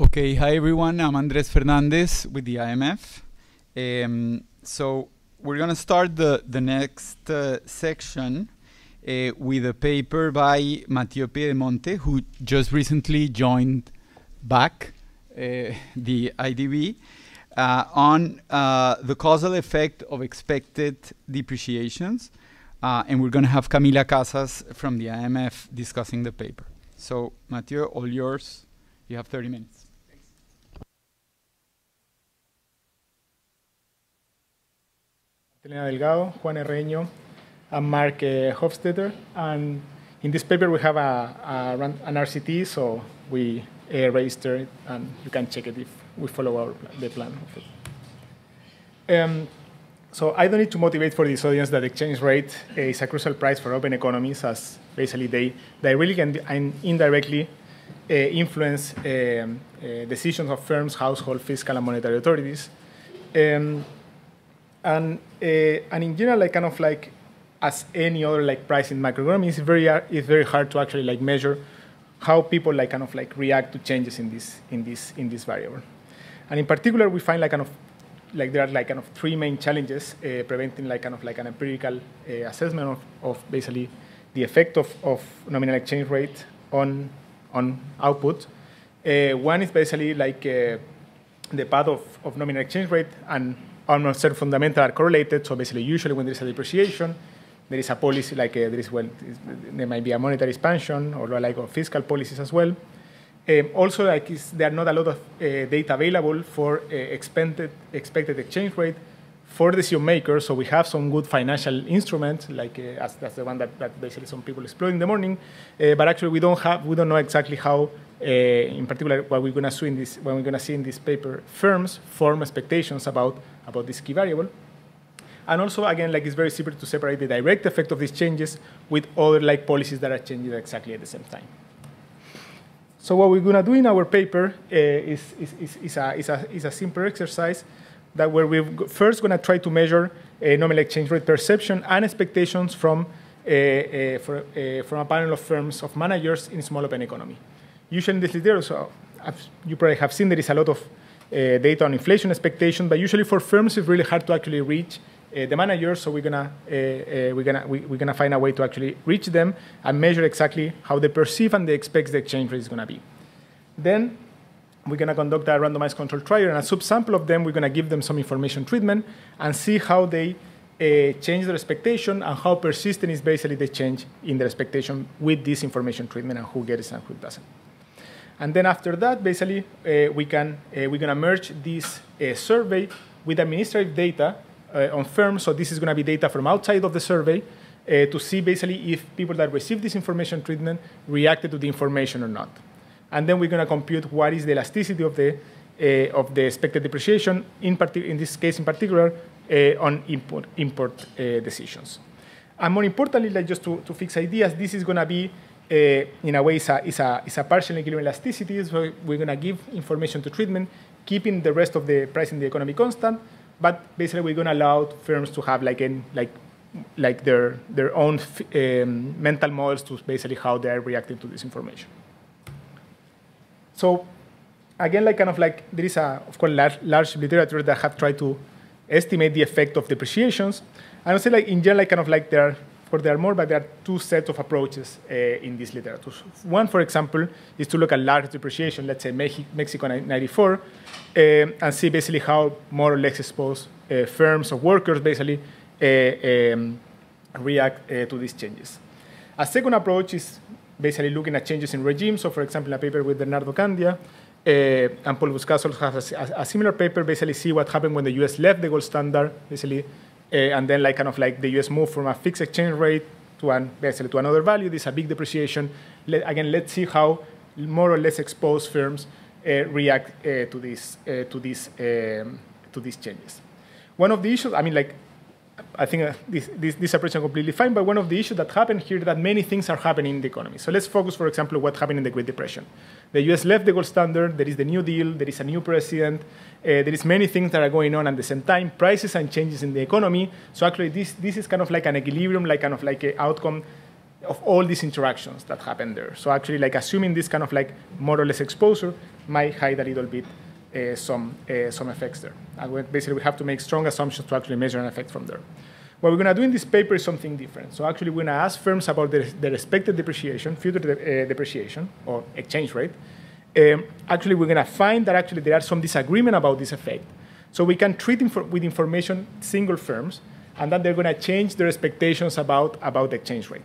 Okay, hi everyone. I'm Andres Fernandez with the IMF. So we're going to start the next section with a paper by Mathieu Pedemonte, who just recently joined back the IDB on the causal effect of expected depreciations. And we're going to have Camila Casas from the IMF discussing the paper. So Mathieu, all yours. You have 30 minutes. Elena Delgado, Juan Herreño, and Mark Hofstetter. And in this paper, we have an RCT, so we register it, and you can check it if we follow the plan. So I don't need to motivate for this audience that exchange rate is a crucial price for open economies, as basically they really can indirectly influence decisions of firms, household, fiscal, and monetary authorities. And in general, like kind of like as any other like price in macroeconomy, it's very hard to actually like measure how people like kind of like react to changes in this variable. And in particular, we find like kind of like there are like kind of three main challenges preventing like kind of like an empirical assessment of basically the effect of nominal exchange rate on output. One is basically like the path of nominal exchange rate and almost certain fundamentals are correlated. So basically, usually when there is a depreciation, there is a policy like there might be a monetary expansion or like fiscal policies as well. Also, like there are not a lot of data available for expected exchange rate for decision makers. So we have some good financial instruments, like that's the one that basically some people explore in the morning. But actually, we don't know exactly how. In particular, what we're going to see in this paper, firms form expectations about this key variable. And also, again, like it's very simple to separate the direct effect of these changes with other like policies that are changing exactly at the same time. So what we're going to do in our paper is a simple exercise that where we're first going to try to measure nominal exchange rate perception and expectations from a panel of firms of managers in small open economy. Usually in this literature, so you probably have seen there is a lot of data on inflation expectation, but usually for firms it's really hard to actually reach the managers. So we're gonna find a way to actually reach them and measure exactly how they perceive and they expect the exchange rate is gonna be. Then we're gonna conduct a randomized control trial, and a subsample of them we're gonna give them some information treatment and see how they change their expectation and how persistent is basically the change in their expectation with this information treatment and who gets it and who doesn't. And then after that, basically, we're gonna merge this survey with administrative data on firms. So this is gonna be data from outside of the survey to see basically if people that receive this information treatment reacted to the information or not. And then we're gonna compute what is the elasticity of the expected depreciation, in this case in particular, on import decisions. And more importantly, like just to fix ideas, this is gonna be in a way, it's a partial equilibrium elasticity. So we're going to give information to treatment, keeping the rest of the price in the economy constant. But basically, we're going to allow firms to have like their own mental models to basically how they are reacting to this information. So again, like kind of like there is of course large literature that have tried to estimate the effect of depreciations. I would say like in general, like kind of like there are more, but there are two sets of approaches in this literature. One, for example, is to look at large depreciation, let's say Mexico in 94, and see basically how more or less exposed firms or workers basically react to these changes. A second approach is basically looking at changes in regimes. So, for example, a paper with Bernardo Candia and Paul Buscasos has a similar paper, basically see what happened when the US left the gold standard, basically. And then like kind of like the US moved from a fixed exchange rate to basically to another value. This is a big depreciation. Again, let's see how more or less exposed firms react to these changes. One of the issues, I mean, like I think this approach is completely fine, but one of the issues that happened here is that many things are happening in the economy. So let's focus, for example, on what happened in the Great Depression. The US left the gold standard, there is the New Deal, there is a new president, there is many things that are going on at the same time, prices and changes in the economy. So actually this is kind of like an equilibrium, like kind of like an outcome of all these interactions that happen there. So actually, like assuming this kind of like more or less exposure might hide a little bit some effects there. And basically, we have to make strong assumptions to actually measure an effect from there. What we're going to do in this paper is something different. So actually, we're going to ask firms about their expected depreciation, future depreciation, or exchange rate. Actually, we're going to find that actually there are some disagreement about this effect. So we can treat with information single firms, and then they're going to change their expectations about the exchange rate.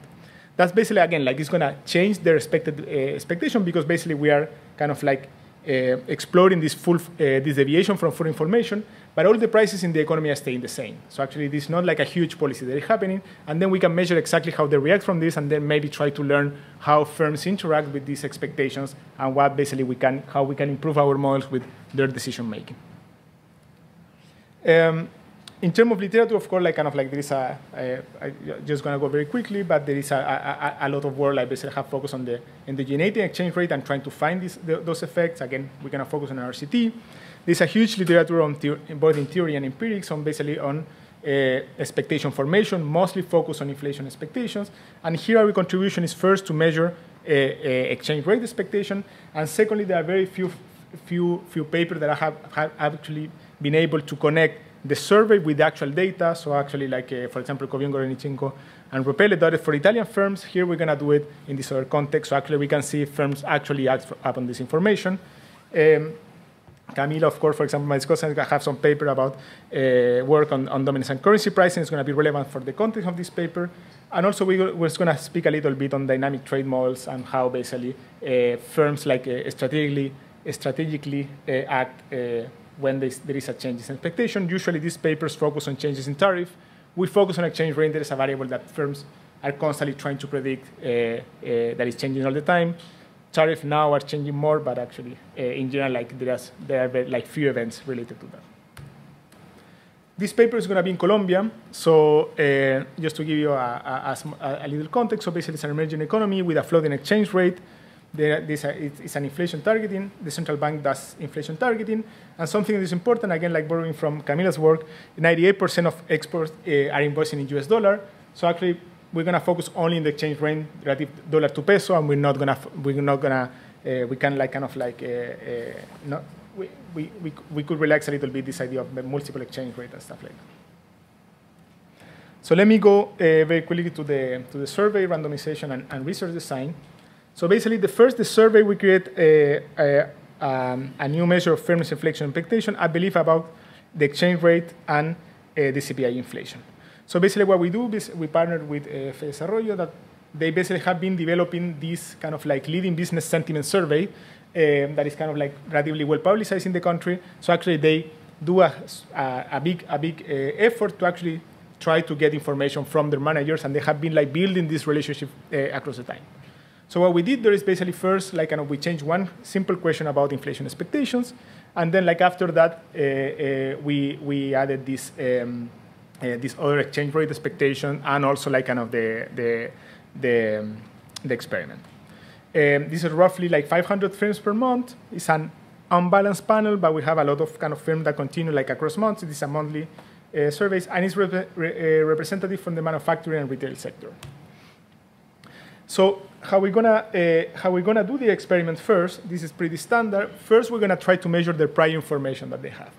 That's basically, again, like it's going to change their expected expectation because basically we are kind of like exploring this deviation from full information, but all the prices in the economy are staying the same. So actually, this is not like a huge policy that is happening, and then we can measure exactly how they react from this, and then maybe try to learn how firms interact with these expectations and what basically how we can improve our models with their decision making. In terms of literature, of course, like kind of like there is I'm just going to go very quickly, but there is a lot of work. I basically have focused on the indigeneity exchange rate and trying to find those effects. Again, we're going to focus on RCT. There's a huge literature on both in theory and empirics on basically on expectation formation, mostly focused on inflation expectations. And here our contribution is first to measure exchange rate expectation, and secondly, there are very few papers that I have actually been able to connect the survey with the actual data. So actually, like, for example, Covion-Gorenichenko and Ropele did it for Italian firms. Here we're going to do it in this other context. So actually, we can see if firms actually act upon this information. Camila, of course, for example, my Discussant, I have some paper about work on dominance and currency pricing. It's going to be relevant for the context of this paper. And also, we're going to speak a little bit on dynamic trade models and how basically firms like strategically act when there is a change in expectation. Usually these papers focus on changes in tariff. We focus on exchange rate. There is a variable that firms are constantly trying to predict that is changing all the time. Tariff now are changing more, but actually, in general, like there are like few events related to that. This paper is going to be in Colombia. So just to give you a little context, so basically it's an emerging economy with a floating exchange rate. It's an inflation targeting. The central bank does inflation targeting. And something that is important, again, like borrowing from Camila's work, 98% of exports are invoicing in US dollar. So actually, we're going to focus only in the exchange rate relative dollar to peso, and we could relax a little bit this idea of multiple exchange rate and stuff like that. So let me go very quickly to the survey, randomization, and research design. So basically, the survey, we create a new measure of firmness inflation expectation, I believe, about the exchange rate and the CPI inflation. So basically, what we do is we partnered with Desarrollo, that they basically have been developing this kind of like leading business sentiment survey that is kind of like relatively well publicized in the country. So actually, they do a big effort to actually try to get information from their managers, and they have been like building this relationship across the time. So what we did there is basically first, like, we changed one simple question about inflation expectations, and then like after that, we added this this other exchange rate expectation, and also like kind of the experiment. This is roughly like 500 firms per month. It's an unbalanced panel, but we have a lot of kind of firms that continue like across months. This is a monthly surveys, and it's representative from the manufacturing and retail sector. So how we're gonna do the experiment first? This is pretty standard. First, we're gonna try to measure the prior information that they have.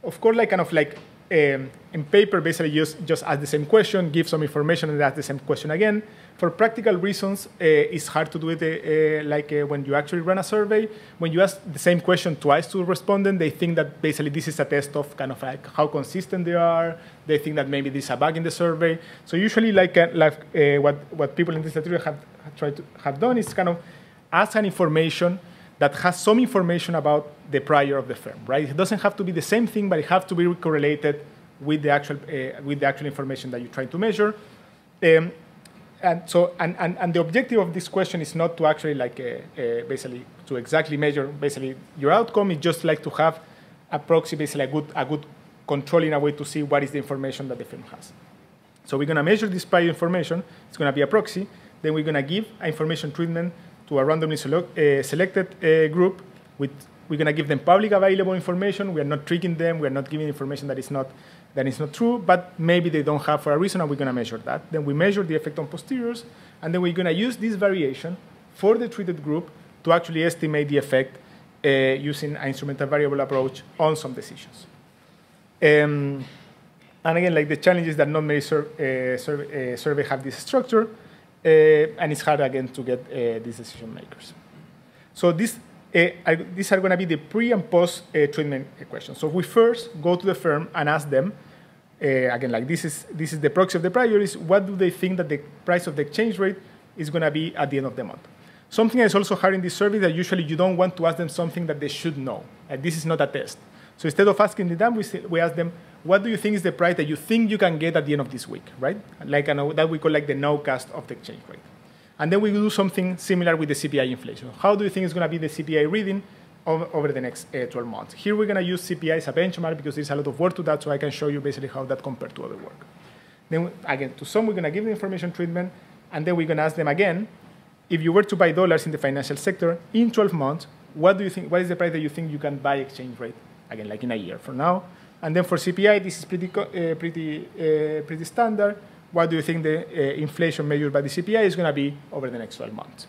Of course, like kind of like in paper, basically just ask the same question, give some information, and ask the same question again. For practical reasons, it's hard to do it when you actually run a survey. When you ask the same question twice to the respondent, they think that basically this is a test of kind of like how consistent they are. They think that maybe there's a bug in the survey. So usually, what people in this literature have done is kind of ask an information that has some information about the prior of the firm, right? It doesn't have to be the same thing, but it has to be correlated with the actual information that you're trying to measure. And the objective of this question is not to actually basically to exactly measure basically your outcome. It's just like to have a proxy, basically a good control in a way to see what is the information that the firm has. So we're going to measure this prior information. It's going to be a proxy. Then we're going to give information treatment to a randomly selected group. We're going to give them public available information. We are not tricking them. We are not giving information that is not that is not true, but maybe they don't have for a reason, and we're going to measure that. Then we measure the effect on posteriors, and then we're going to use this variation for the treated group to actually estimate the effect using an instrumental variable approach on some decisions. And again, like the challenge is that not many surveys have this structure, and it's hard again to get these decision makers. So these are going to be the pre and post treatment questions. So we first go to the firm and ask them, again, like this is the proxy of the priorities. What do they think that the price of the exchange rate is going to be at the end of the month? Something that is also hard in this survey that usually you don't want to ask them something that they should know. This is not a test. So instead of asking them, we ask them, what do you think is the price that you think you can get at the end of this week, right? Like that we call like the nowcast of the exchange rate. And then we do something similar with the CPI inflation. How do you think it's going to be the CPI reading over the next 12 months? Here we're going to use CPI as a benchmark because there's a lot of work to that, so I can show you basically how that compared to other work. Then again, to some we're going to give the information treatment, and then we're going to ask them again, if you were to buy dollars in the financial sector in 12 months, what do you think? What is the price that you think you can buy exchange rate? Again, like in a year from now. And then for CPI, this is pretty standard. What do you think the inflation measured by the CPI is going to be over the next 12 months?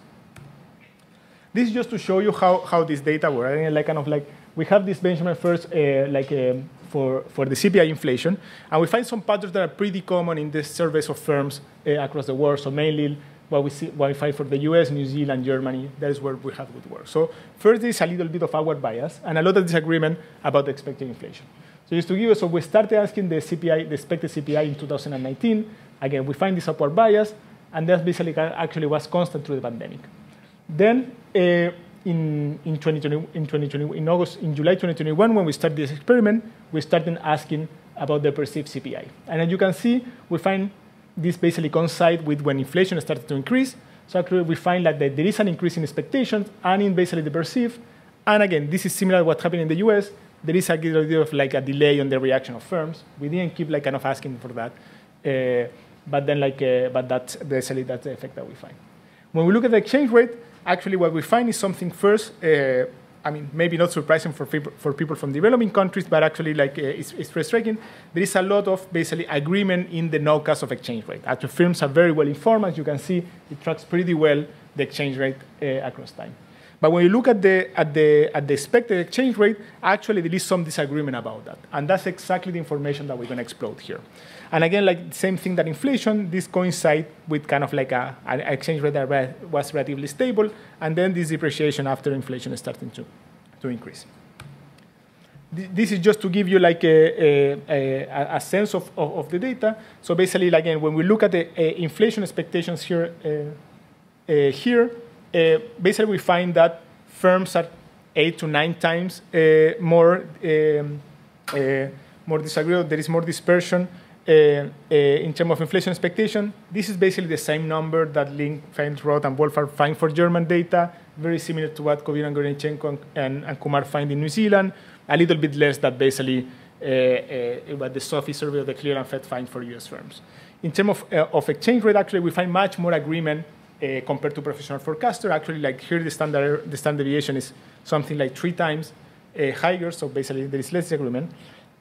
This is just to show you how this data work. And like kind of like we have this benchmark first, for the CPI inflation, and we find some patterns that are pretty common in the surveys of firms across the world. So mainly what we find for the US, New Zealand, Germany, that is where we have good work. So first, there is a little bit of outward bias and a lot of disagreement about the expected inflation. So just to give you, so we started asking the CPI, the expected CPI in 2019. Again, we find this upward bias, and that basically actually was constant through the pandemic. Then in July 2021, when we started this experiment, we started asking about the perceived CPI. And as you can see, we find this basically coincide with when inflation started to increase. So actually, we find that there is an increase in expectations and in basically the perceived. And again, this is similar to what happened in the US. There is a little bit of like a delay on the reaction of firms. We didn't keep like kind of asking for that, but then but that's basically that's the effect that we find. When we look at the exchange rate, actually what we find is something first. I mean, maybe not surprising for people from developing countries, but actually like it's very striking. There is a lot of basically agreement in the nowcast of exchange rate. Actually, firms are very well informed, as you can see. It tracks pretty well the exchange rate across time. But when you look at the expected exchange rate, actually there is some disagreement about that. And that's exactly the information that we're going to explore here. And again, like the same thing that inflation, this coincides with kind of like an exchange rate that was relatively stable, and then this depreciation after inflation is starting to increase. This is just to give you like a sense of the data. So basically, again, when we look at the inflation expectations here, basically we find that firms are 8 to 9 times more disagreeable. There is more dispersion in terms of inflation expectation. This is basically the same number that Link, Feinroth, and Wolf are find for German data, very similar to what Kovir and Gorenchenko and Kumar find in New Zealand, a little bit less than basically what the SOFI survey of the Clear and Fed find for US firms. In terms of exchange rate, actually, we find much more agreement compared to professional forecaster. Actually, like here, the standard deviation is something like 3 times higher, so basically there is less disagreement.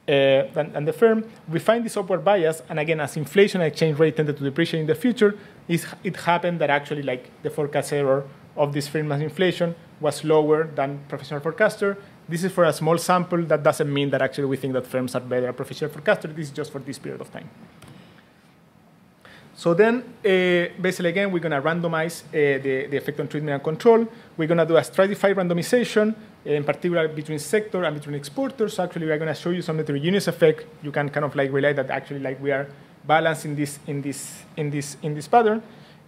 And the firm, we find this upward bias, and again, as inflation and exchange rate tended to depreciate in the future, it happened that actually like the forecast error of this firm as inflation was lower than professional forecaster. This is for a small sample. That doesn't mean that actually we think that firms are better at professional forecaster. This is just for this period of time. So then, basically, again, we're going to randomize the effect on treatment and control. We're going to do a stratified randomization, in particular between sector and between exporters. So actually, we're going to show you some heterogeneous effect. You can kind of like relate that actually like we are balanced in this pattern.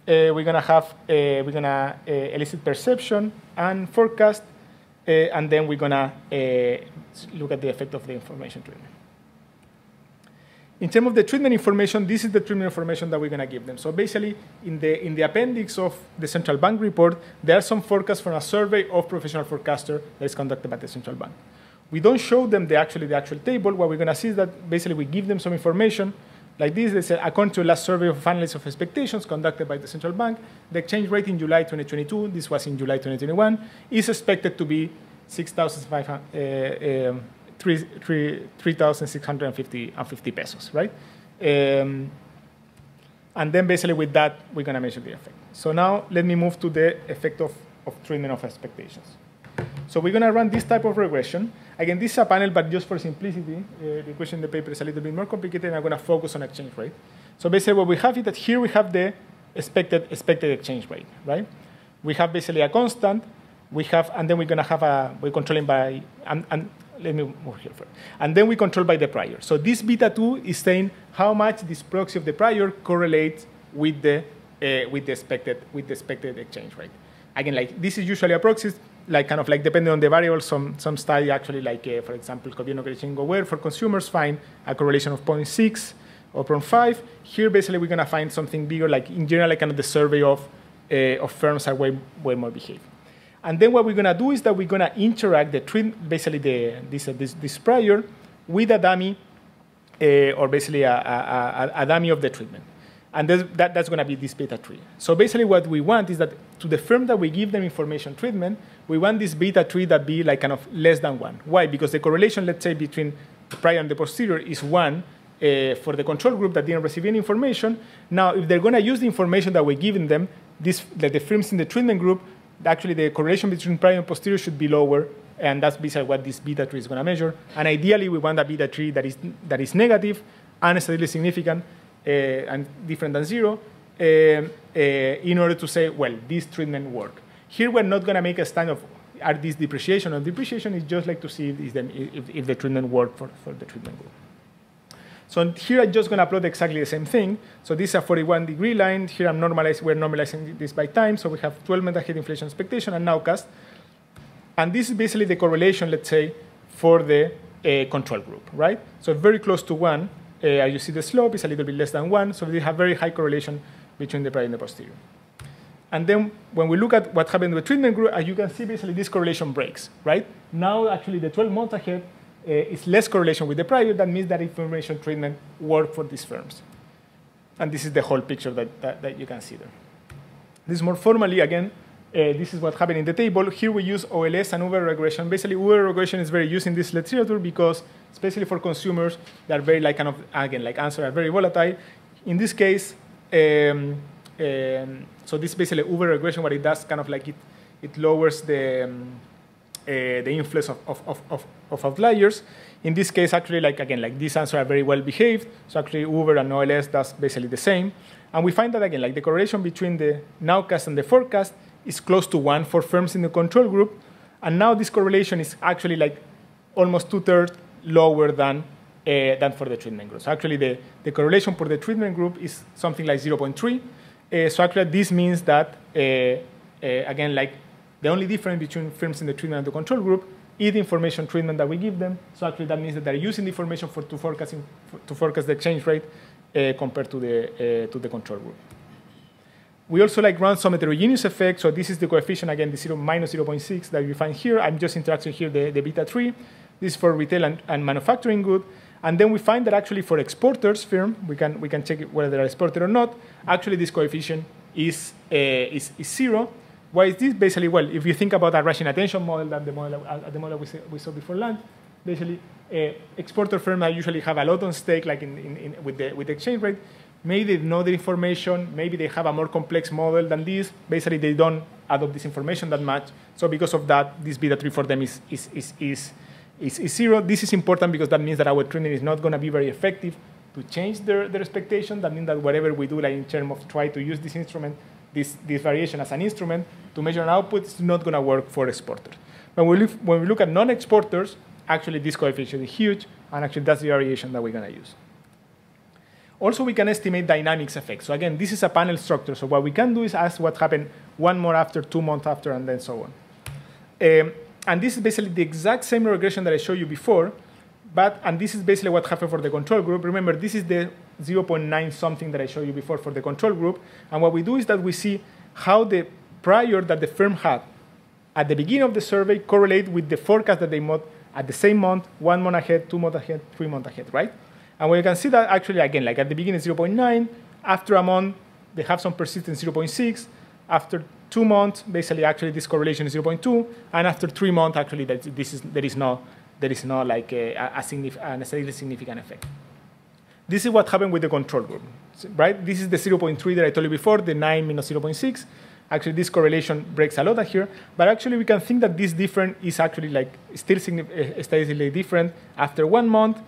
We're going to have elicit perception and forecast, and then we're going to look at the effect of the information treatment. In terms of the treatment information, this is the treatment information that we're going to give them. So basically, in the appendix of the central bank report, there are some forecasts from a survey of professional forecaster that is conducted by the central bank. We don't show them the actual table. What we're going to see is that basically we give them some information like this. They say, according to the last survey of analysts of expectations conducted by the central bank, the exchange rate in July 2022, this was in July 2021, is expected to be 6,500 3,650 pesos, right? And then basically with that, we're going to measure the effect. So now let me move to the effect of treatment of expectations. So we're going to run this type of regression. Again, this is a panel, but just for simplicity, the question in the paper is a little bit more complicated, and I'm going to focus on exchange rate. So basically what we have is that here we have the expected exchange rate, right? We have basically a constant. We have, and then we're going to have we're controlling by, and let me move here first. And then we control by the prior. So this beta 2 is saying how much this proxy of the prior correlates with the expected exchange rate. Again, like this is usually a proxy, like kind of like depending on the variable. Some study actually, like for example, Gobierno Crechengo Ware for consumers find a correlation of 0.6 or 0.5. Here, basically, we're going to find something bigger. Like in general, like kind of the survey of firms are way more behaved. And then what we're going to do is that we're going to interact basically this prior with a dummy, or basically a dummy of the treatment. And that's going to be this beta 3. So basically what we want is that to the firm that we give them information treatment, we want this beta 3 that be like kind of less than 1. Why? Because the correlation, let's say, between the prior and the posterior is 1 for the control group that didn't receive any information. Now, if they're going to use the information that we're giving them, the firms in the treatment group, actually the correlation between prior and posterior should be lower, and that's basically what this beta 3 is going to measure. And ideally, we want a beta 3 that is negative and statistically significant and different than 0 in order to say, well, this treatment work. Here, we're not going to make a stand of are these depreciation or depreciation. It's just like to see if the treatment worked for the treatment group. So here I'm just going to plot exactly the same thing. So this is a 41-degree line. Here we're normalizing this by time. So we have 12-month ahead inflation expectation and nowcast. And this is basically the correlation, let's say, for the control group, right? So very close to 1. As you see, the slope is a little bit less than 1. So we have very high correlation between the prior and the posterior. And then when we look at what happened with the treatment group, as you can see, basically this correlation breaks, right? Now, actually, the 12-month ahead is less correlation with the prior. That means that information treatment worked for these firms. And this is the whole picture that you can see there. This is more formally, again, this is what happened in the table. Here we use OLS and Uber regression. Basically, Uber regression is very used in this literature because, especially for consumers, they are very, like, kind of, again, like answers are very volatile. In this case, so this basically Uber regression, what it does, kind of like it lowers the influence of outliers. In this case, actually, like again, like these answers are very well behaved. So actually, Uber and OLS does basically the same. And we find that again, like the correlation between the nowcast and the forecast is close to 1 for firms in the control group. And now this correlation is actually like almost 2/3 lower than for the treatment group. So actually, the correlation for the treatment group is something like 0.3. So actually, this means that again, like the only difference between firms in the treatment and the control group is the information treatment that we give them. So actually, that means that they're using the information to forecast the exchange rate compared to the control group. We also like run some heterogeneous effects. So this is the coefficient, again, the minus 0.6 that you find here. I'm just interacting here the beta 3. This is for retail and manufacturing good. And then we find that actually for exporters firm, we can check whether they're exported or not. Actually, this coefficient is 0. Why is this? Basically, well, if you think about a Russian attention model, that the model we saw before lunch, basically, exporter firms usually have a lot on stake, like with the exchange rate. Maybe they know the information. Maybe they have a more complex model than this. Basically, they don't adopt this information that much. So because of that, this beta 3 for them is 0. This is important because that means that our treatment is not going to be very effective to change their expectation. That means that whatever we do, like in terms of try to use this instrument, this variation as an instrument to measure an output, is not going to work for exporters. But when we look at non-exporters, actually this coefficient is huge, and actually that's the variation that we're going to use. Also, we can estimate dynamics effects. So again, this is a panel structure. So what we can do is ask what happened 1 month after, 2 months after, and then so on. And this is basically the exact same regression that I showed you before, and this is basically what happened for the control group. Remember, this is the 0.9 something that I showed you before for the control group. And what we do is that we see how the prior that the firm had at the beginning of the survey correlate with the forecast that they made at the same month, 1 month ahead, 2 months ahead, 3 months ahead, right? And we can see that actually, again, like at the beginning, 0.9. After a month, they have some persistence, 0.6. After 2 months, basically, actually, this correlation is 0.2. And after 3 months, actually, there is no there is not like a statistically significant effect. This is what happened with the control group, right? This is the 0.3 that I told you before, the 9 minus 0.6. Actually, this correlation breaks a lot here, but actually we can think that this difference is actually like still statistically different after 1 month,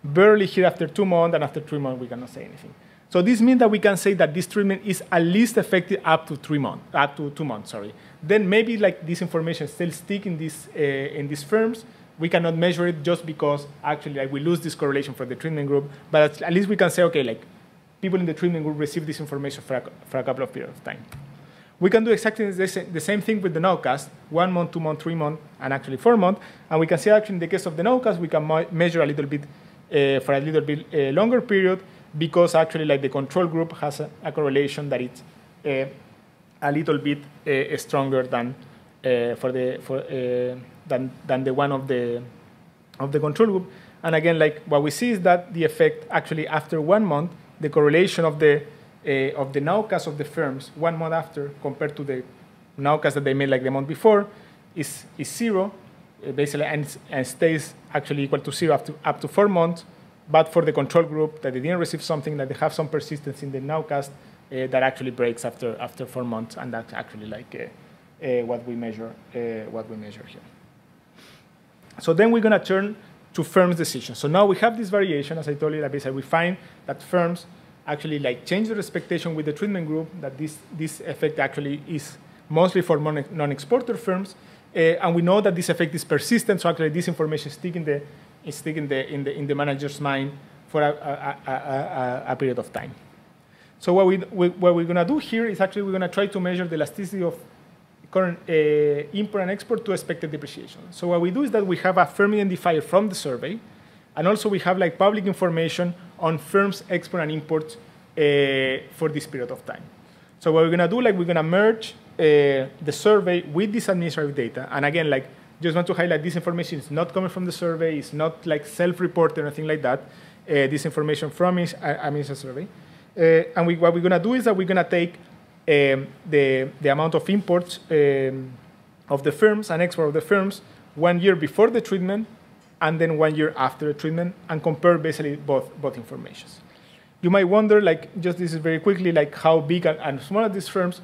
barely here after 2 months, and after 3 months we cannot say anything. So this means that we can say that this treatment is at least effective up to 2 months. Sorry. Then maybe like this information still stick in these firms. We cannot measure it just because actually like we lose this correlation for the treatment group, but at least we can say, okay, like people in the treatment group receive this information for a couple of periods of time. We can do exactly the same thing with the nowcast, 1 month, 2 months, 3 months, and actually 4 months. And we can see actually in the case of the nowcast, we can measure a little bit for a little bit longer period, because actually like the control group has a correlation that it's a little bit stronger than than the one of the control group. And again, like what we see is that the effect actually after 1 month, the correlation of the nowcast of the firms 1 month after compared to the nowcast that they made like the month before is 0, basically, and stays actually equal to 0 up to 4 months. But for the control group that they didn't receive something, that they have some persistence in the nowcast, that actually breaks after 4 months, and that's actually like what we measure here. So then we're going to turn to firms' decisions. So now we have this variation, as I told you, that basically we find that firms actually like change their expectation with the treatment group, that this effect actually is mostly for non-exporter firms, and we know that this effect is persistent. So actually, this information stick in the manager's mind for a period of time. So what we're going to do here is actually we're going to try to measure the elasticity of current import and export to expected depreciation. So what we do is that we have a firm identifier from the survey, and also we have like public information on firms' export and imports for this period of time. So what we're going to do, like we're going to merge the survey with this administrative data. And again, like just want to highlight this information is not coming from the survey. It's not like self-reported or anything like that. This information from is administrative survey. And what we're going to do is that we're going to take the amount of imports of the firms and export of the firms 1 year before the treatment and then 1 year after the treatment, and compare basically both informations. You might wonder, like, just this is very quickly, like how big and small are these firms.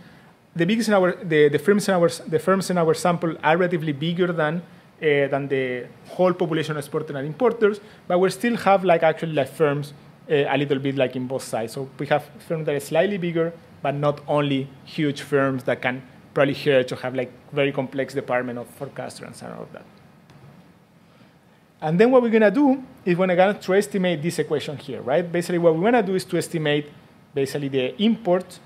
The biggest in the firms in our sample are relatively bigger than the whole population of exporters and importers, but we still have like actually like firms a little bit like in both sides. So we have firms that are slightly bigger, but not only huge firms that can probably hedge or have like very complex department of forecasters and all of that. And then what we're going to do is we're going to estimate this equation here, right? Basically, what we want to do is to estimate basically the import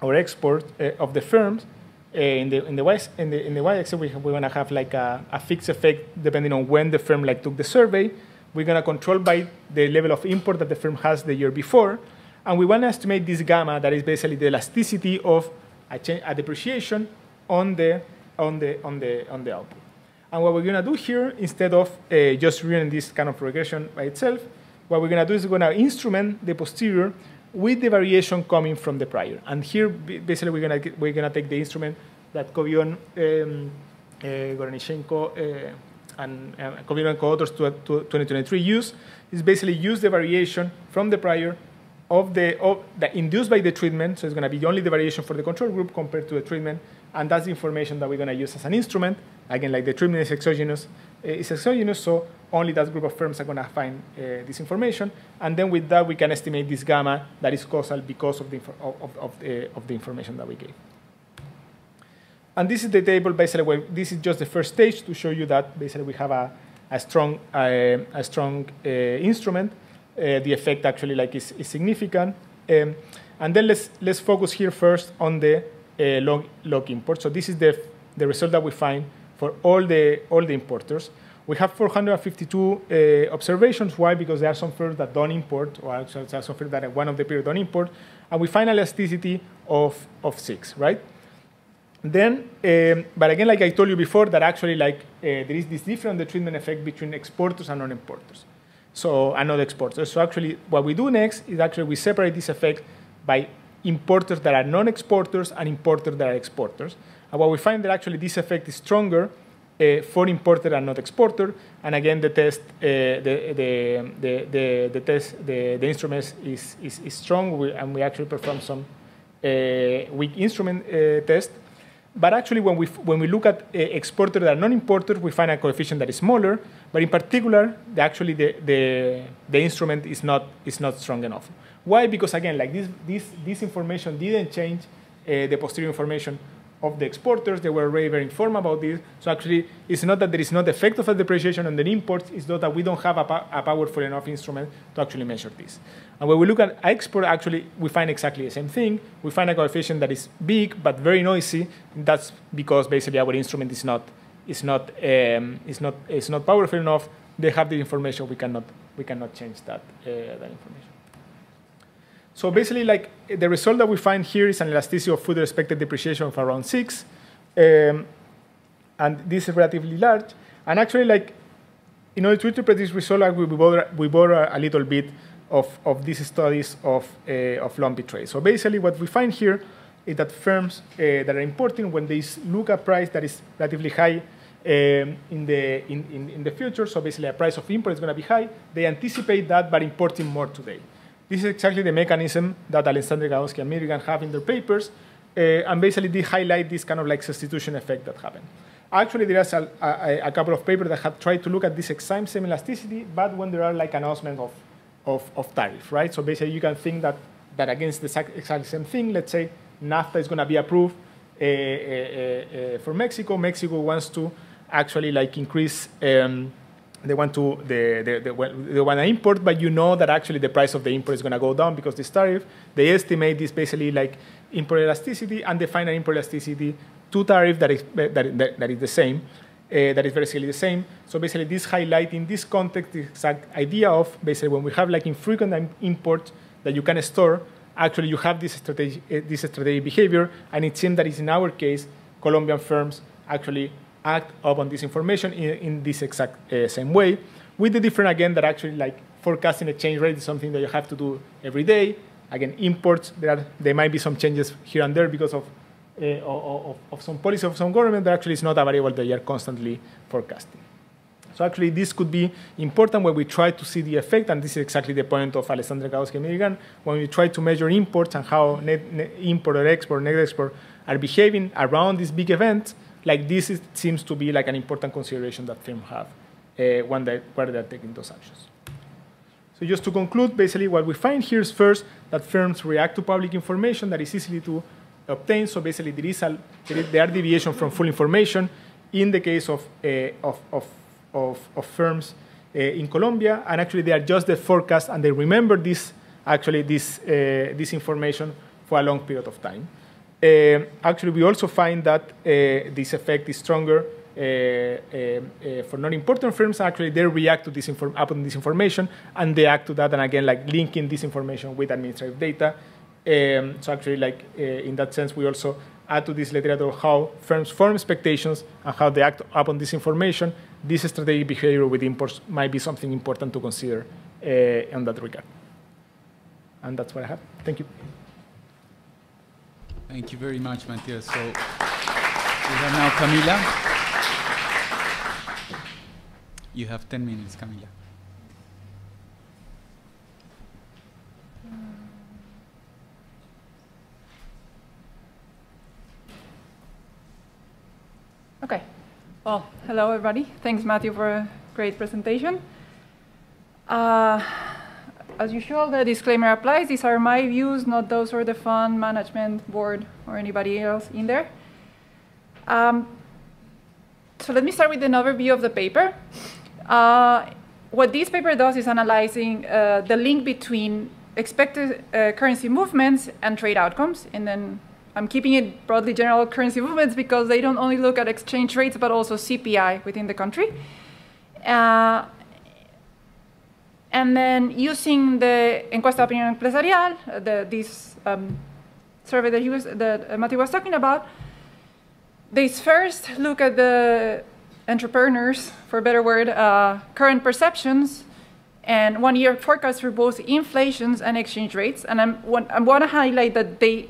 or export of the firms in the y-axis. We're going to have like a fixed effect depending on when the firm like took the survey. We're going to control by the level of import that the firm has the year before, and we want to estimate this gamma, that is basically the elasticity of a depreciation on the output. And what we're going to do here, instead of just running this kind of regression by itself, what we're going to do is we're going to instrument the posterior with the variation coming from the prior. And here, basically, we're going to take the instrument that Kovion, Goranichenko, and Kovion and co-authors 2023 use. Is basically use the variation from the prior of the induced by the treatment. So it's going to be only the variation for the control group compared to the treatment, and that's the information that we're going to use as an instrument. Again, like the treatment is exogenous, so only that group of firms are going to find this information. And then with that, we can estimate this gamma that is causal because of the information that we gave. And this is the table, basically, where this is just the first stage to show you that basically we have a strong instrument. The effect actually like is significant. And then let's focus here first on the log import. So this is the result that we find for all the importers. We have 452 observations. Why? Because there are some firms that don't import, or actually there are some firms that at one of the period don't import, and we find elasticity of 6, right? Then, but again, like I told you before, that actually like there is this different the treatment effect between exporters and non-importers. So, and not exporters. So actually, what we do next is actually we separate this effect by importers that are non-exporters and importers that are exporters. And what we find that actually this effect is stronger for importer and not exporter. And again, the test, the instrument is strong, and we actually perform some weak instrument test. But actually, when we look at exporters that are non-importers, we find a coefficient that is smaller. But in particular, the instrument is not strong enough. Why? Because again, like this information didn't change the posterior information of the exporters. They were very informed about this. So actually, it's not that there is not effect of a depreciation on the imports. It's not that we don't have a powerful enough instrument to actually measure this. And when we look at export, actually, we find exactly the same thing. We find a coefficient that is big but very noisy. That's because basically our instrument is not powerful enough. They have the information. We cannot change that information. So basically, like the result that we find here is an elasticity of further expected depreciation of around 6, and this is relatively large. And actually, like in order to interpret this result, like, we borrow a little bit of these studies of lumpy trade. So basically, what we find here is that firms that are importing, when they look at price that is relatively high in the future, so basically a price of import is going to be high, they anticipate that by importing more today. This is exactly the mechanism that Alexander Gawowski and Milligan have in their papers, and basically they highlight this kind of like substitution effect that happened. Actually, there is a couple of papers that have tried to look at this exact same elasticity, but when there are like announcements of tariff, right? So basically, you can think that against the exact same thing, let's say NAFTA is going to be approved for Mexico. Mexico wants to actually like increase. They want to import, but you know that actually the price of the import is going to go down because this tariff. They estimate this basically like import elasticity, and they find an import elasticity to tariff that is the same, that is basically the same. So basically, this highlight in this context the exact idea of basically when we have like infrequent imports that you can store, actually you have this strategic behavior, and it seems that is in our case, Colombian firms actually act upon this information in this exact same way, with the difference again that actually like forecasting exchange rate is something that you have to do every day. Again, imports, there might be some changes here and there because of some policy of some government, that actually is not a variable that you are constantly forecasting. So actually this could be important when we try to see the effect, and this is exactly the point of Alexander Gawowski and Milligan, when we try to measure imports and how net import or export, net export are behaving around these big events. Like this seems to be like an important consideration that firms have where they're taking those actions. So just to conclude, basically what we find here is first that firms react to public information that is easily to obtain. So basically there are deviations from full information in the case of firms in Colombia, and actually they adjust the forecast and they remember this information for a long period of time. Actually, we also find that this effect is stronger for non-important firms. Actually, they react to this upon this information, and they act to that, and again, like linking this information with administrative data. So actually, like in that sense, we also add to this literature how firms form expectations and how they act upon this information. This strategic behavior with imports might be something important to consider in that regard. And that's what I have. Thank you. Thank you very much, Mathieu. So we have now Camila. You have 10 minutes, Camila. Okay. Well, hello, everybody. Thanks, Mathieu, for a great presentation. As usual, the disclaimer applies. These are my views, not those of the fund management board or anybody else in there. So let me start with an overview of the paper. What this paper does is analyzing the link between expected currency movements and trade outcomes. And then I'm keeping it broadly general currency movements because they don't only look at exchange rates, but also CPI within the country. And then using the encuesta de opinión empresarial, this survey that Mathieu was talking about, they first look at the entrepreneurs, for a better word, current perceptions and 1-year forecasts for both inflations and exchange rates. And I want to highlight that the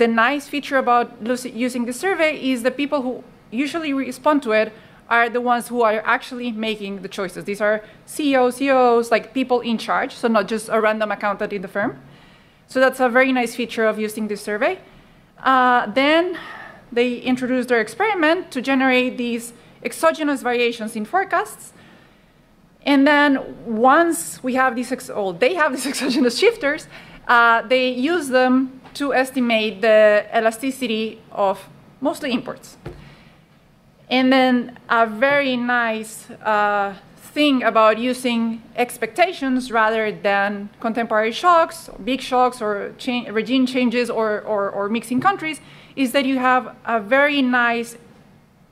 nice feature about using the survey is the people who usually respond to it are the ones who are actually making the choices. These are CEOs, COOs, like people in charge, so not just a random accountant in the firm. So that's a very nice feature of using this survey. Then they introduced their experiment to generate these exogenous variations in forecasts. And then once we have these, they have these exogenous shifters, they use them to estimate the elasticity of mostly imports. And then a very nice thing about using expectations rather than contemporary shocks, big shocks, or regime changes, or mixing countries, is that you have a very nice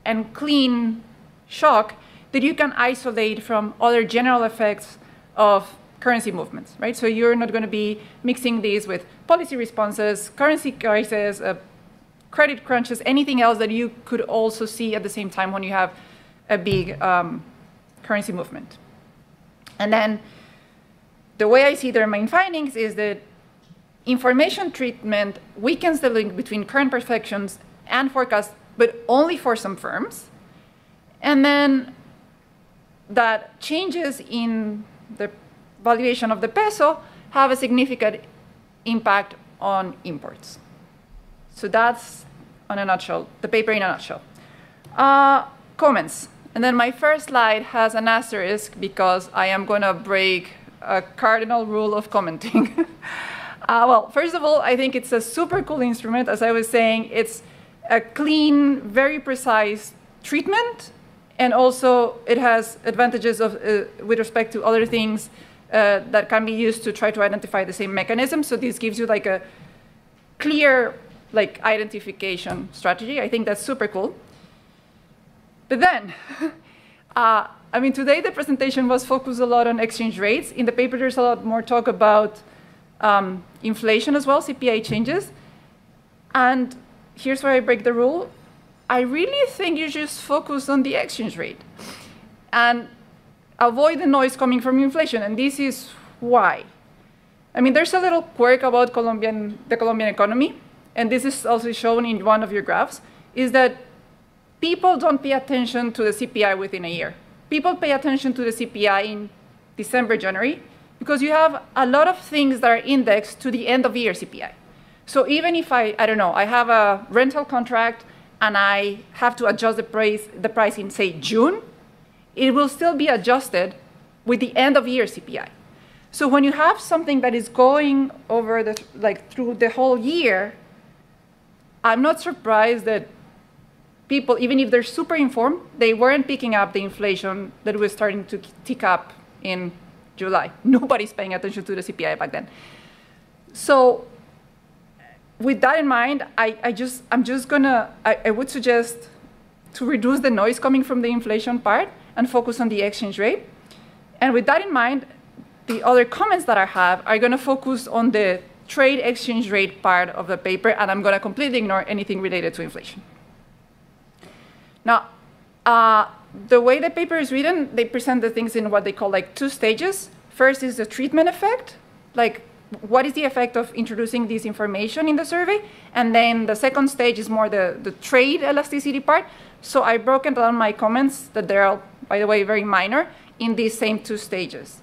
and clean shock that you can isolate from other general effects of currency movements, right? So you're not going to be mixing these with policy responses, currency crisis, credit crunches, anything else that you could also see at the same time when you have a big currency movement. And then the way I see their main findings is that information treatment weakens the link between current projections and forecasts, but only for some firms. And then that changes in the valuation of the peso have a significant impact on imports. So that's, in a nutshell, the paper in a nutshell. Comments. And then my first slide has an asterisk because I am going to break a cardinal rule of commenting. Well, first of all, I think it's a super cool instrument. As I was saying, it's a clean, very precise treatment. And also, it has advantages of, with respect to other things that can be used to try to identify the same mechanism. So this gives you like a clear identification strategy. I think that's super cool. But then, I mean, today the presentation was focused a lot on exchange rates. In the paper, there's a lot more talk about inflation as well, CPI changes. And here's where I break the rule. I really think you just focus on the exchange rate and avoid the noise coming from inflation. And this is why. I mean, there's a little quirk about the Colombian economy, and this is also shown in one of your graphs, is that people don't pay attention to the CPI within a year. People pay attention to the CPI in December, January, because you have a lot of things that are indexed to the end of year CPI. So even if I don't know, I have a rental contract and I have to adjust the price in, say, June, it will still be adjusted with the end of year CPI. So when you have something that is going over through the whole year, I'm not surprised that people, even if they're super informed, they weren't picking up the inflation that was starting to tick up in July. Nobody's paying attention to the CPI back then. So with that in mind, I would suggest to reduce the noise coming from the inflation part and focus on the exchange rate. And with that in mind, the other comments that I have are going to focus on the trade exchange rate part of the paper, and I'm going to completely ignore anything related to inflation. Now, the way the paper is written, they present the things in what they call two stages. First is the treatment effect, what is the effect of introducing this information in the survey? And then the second stage is more the trade elasticity part. So I've broken down my comments, that they're, by the way, very minor, in these same two stages.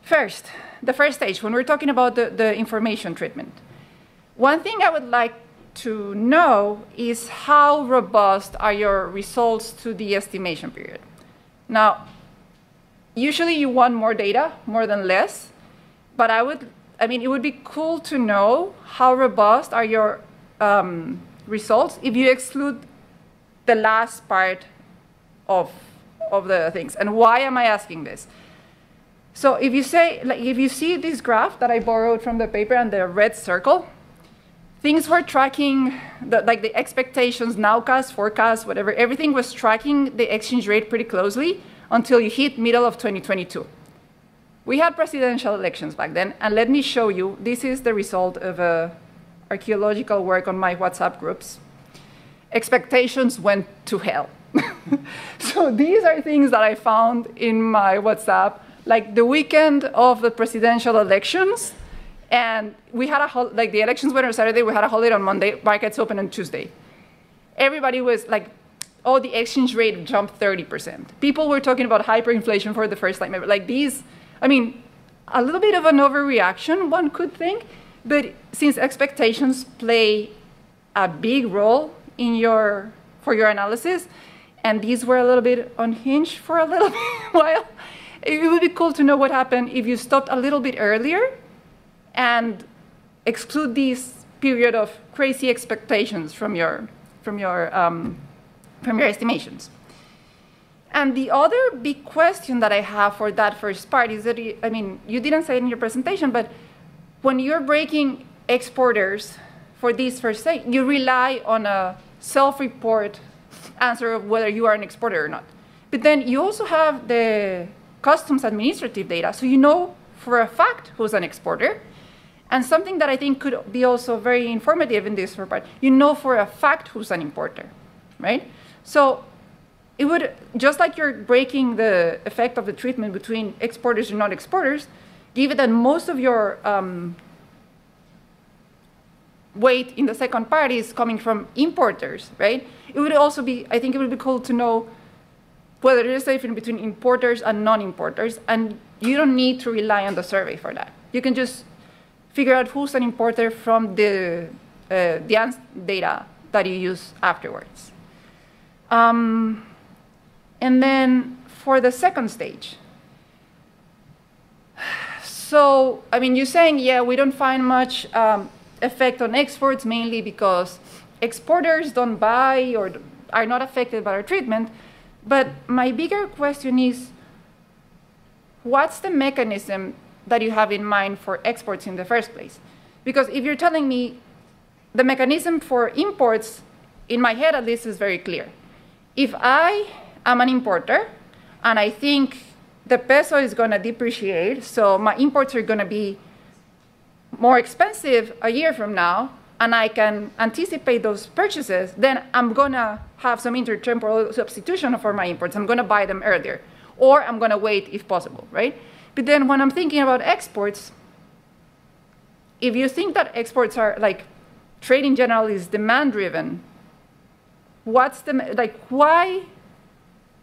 First, the first stage, when we're talking about the information treatment. One thing I would like to know is how robust are your results to the estimation period. Now, usually you want more data, more than less. But it would be cool to know how robust are your results if you exclude the last part of the things. And why am I asking this? So if you see this graph that I borrowed from the paper and the red circle, things were tracking the expectations, nowcast, forecast, whatever. Everything was tracking the exchange rate pretty closely until you hit middle of 2022. We had presidential elections back then, and let me show you, this is the result of archaeological work on my WhatsApp groups. Expectations went to hell. So these are things that I found in my WhatsApp, like the weekend of the presidential elections, and we had the elections were on Saturday, we had a holiday on Monday, markets open on Tuesday. Everybody was oh, the exchange rate jumped 30%. People were talking about hyperinflation for the first time ever. Like these, I mean, a little bit of an overreaction, one could think, but since expectations play a big role in for your analysis, and these were a little bit unhinged for a little while, it would be cool to know what happened if you stopped a little bit earlier and exclude this period of crazy expectations from your estimations. And the other big question that I have for that first part is that, I mean, you didn't say it in your presentation, but when you're breaking exporters for this first stage, you rely on a self-report answer of whether you are an exporter or not. But then you also have the customs administrative data, so you know for a fact who's an exporter. And something that I think could be also very informative in this part, you know for a fact who's an importer, right? So it would, just like you're breaking the effect of the treatment between exporters and non-exporters, given that most of your weight in the second part is coming from importers, right? It would also be, I think it would be cool to know whether there's a difference between importers and non-importers, and you don't need to rely on the survey for that. You can just figure out who's an importer from the data that you use afterwards. And then for the second stage, so, I mean, you're saying, yeah, we don't find much effect on exports, mainly because exporters don't buy or are not affected by our treatment. But my bigger question is, what's the mechanism that you have in mind for exports in the first place? Because if you're telling me the mechanism for imports, in my head at least, is very clear. If I am an importer and I think the peso is going to depreciate, so my imports are going to be more expensive a year from now, and I can anticipate those purchases, then I'm going to have some intertemporal substitution for my imports. I'm going to buy them earlier, or I'm going to wait if possible, right? But then when I'm thinking about exports, if you think that exports are, like, trade in general is demand-driven, what's the, like, why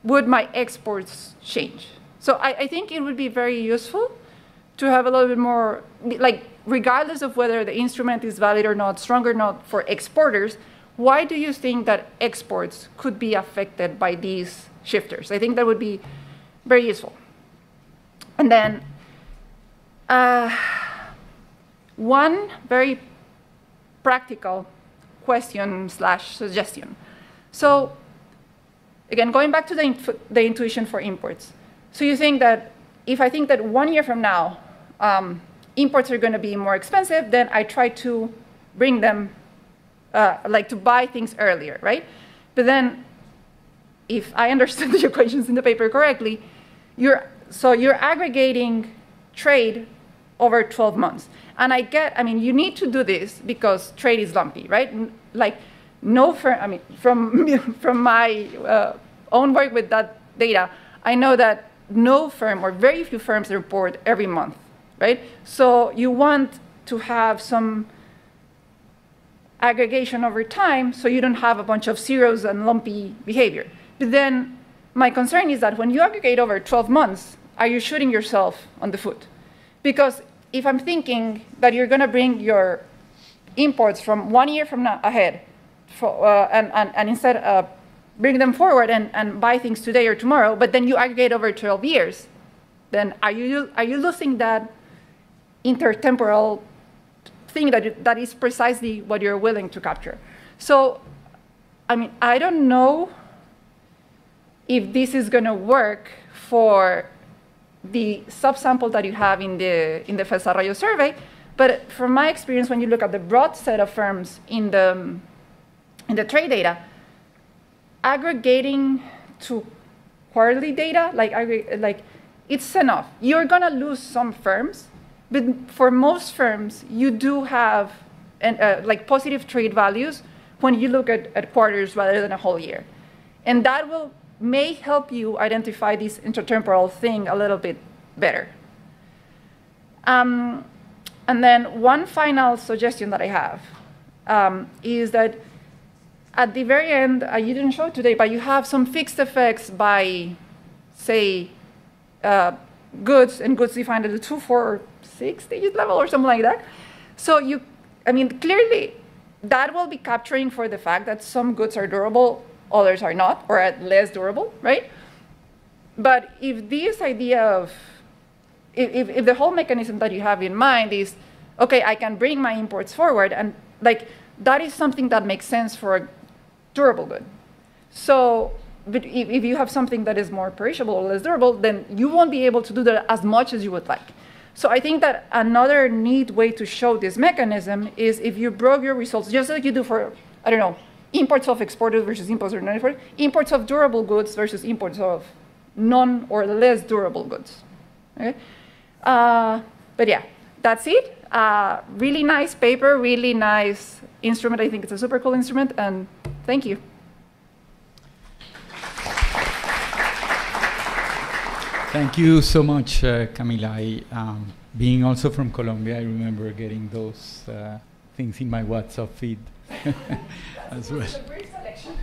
would my exports change? So I think it would be very useful to have a little bit more, like, regardless of whether the instrument is valid or not, strong or not for exporters, why do you think that exports could be affected by these shifters? I think that would be very useful. And then one very practical question / suggestion. So again, going back to the intuition for imports. So you think that if I think that 1 year from now, imports are going to be more expensive, then I try to bring them, like to buy things earlier, right? But then if I understood the equations in the paper correctly, you're aggregating trade over 12 months. And I mean, you need to do this because trade is lumpy, right? Like, no firm, I mean, from my own work with that data, I know that no firm or very few firms report every month, right? So you want to have some aggregation over time so you don't have a bunch of zeros and lumpy behavior. But then my concern is that when you aggregate over 12 months, are you shooting yourself on the foot? Because if I'm thinking that you're going to bring your imports from 1 year from now ahead, and instead bring them forward and buy things today or tomorrow, but then you aggregate over 12 years, then are you losing that intertemporal thing that is precisely what you're willing to capture? So, I mean, I don't know if this is going to work for the subsample that you have in the Desarrollo survey, but from my experience, when you look at the broad set of firms in the trade data, aggregating to quarterly data, like it's enough. You're going to lose some firms, but for most firms, you do have like positive trade values when you look at quarters rather than a whole year. And that may help you identify this intertemporal thing a little bit better. And then one final suggestion that I have is that at the very end, you didn't show it today, but you have some fixed effects by, say, goods, and goods defined at the 2, 4, or 6 digit level or something like that. So clearly, that will be capturing for the fact that some goods are durable, others are not, or at less durable, right? But if this idea of, if the whole mechanism that you have in mind is, okay, I can bring my imports forward, and like that is something that makes sense for a durable good. So, but if you have something that is more perishable or less durable, then you won't be able to do that as much as you would like. So I think that another neat way to show this mechanism is if you broke your results, just like you do for, I don't know, imports of exported versus imports of non-exported, imports of durable goods versus imports of non or less durable goods. Okay? But yeah, that's it. Really nice paper, really nice instrument. I think it's a super cool instrument, and thank you. Thank you so much, Camila. Being also from Colombia, I remember getting those things in my WhatsApp feed as well. A great selection.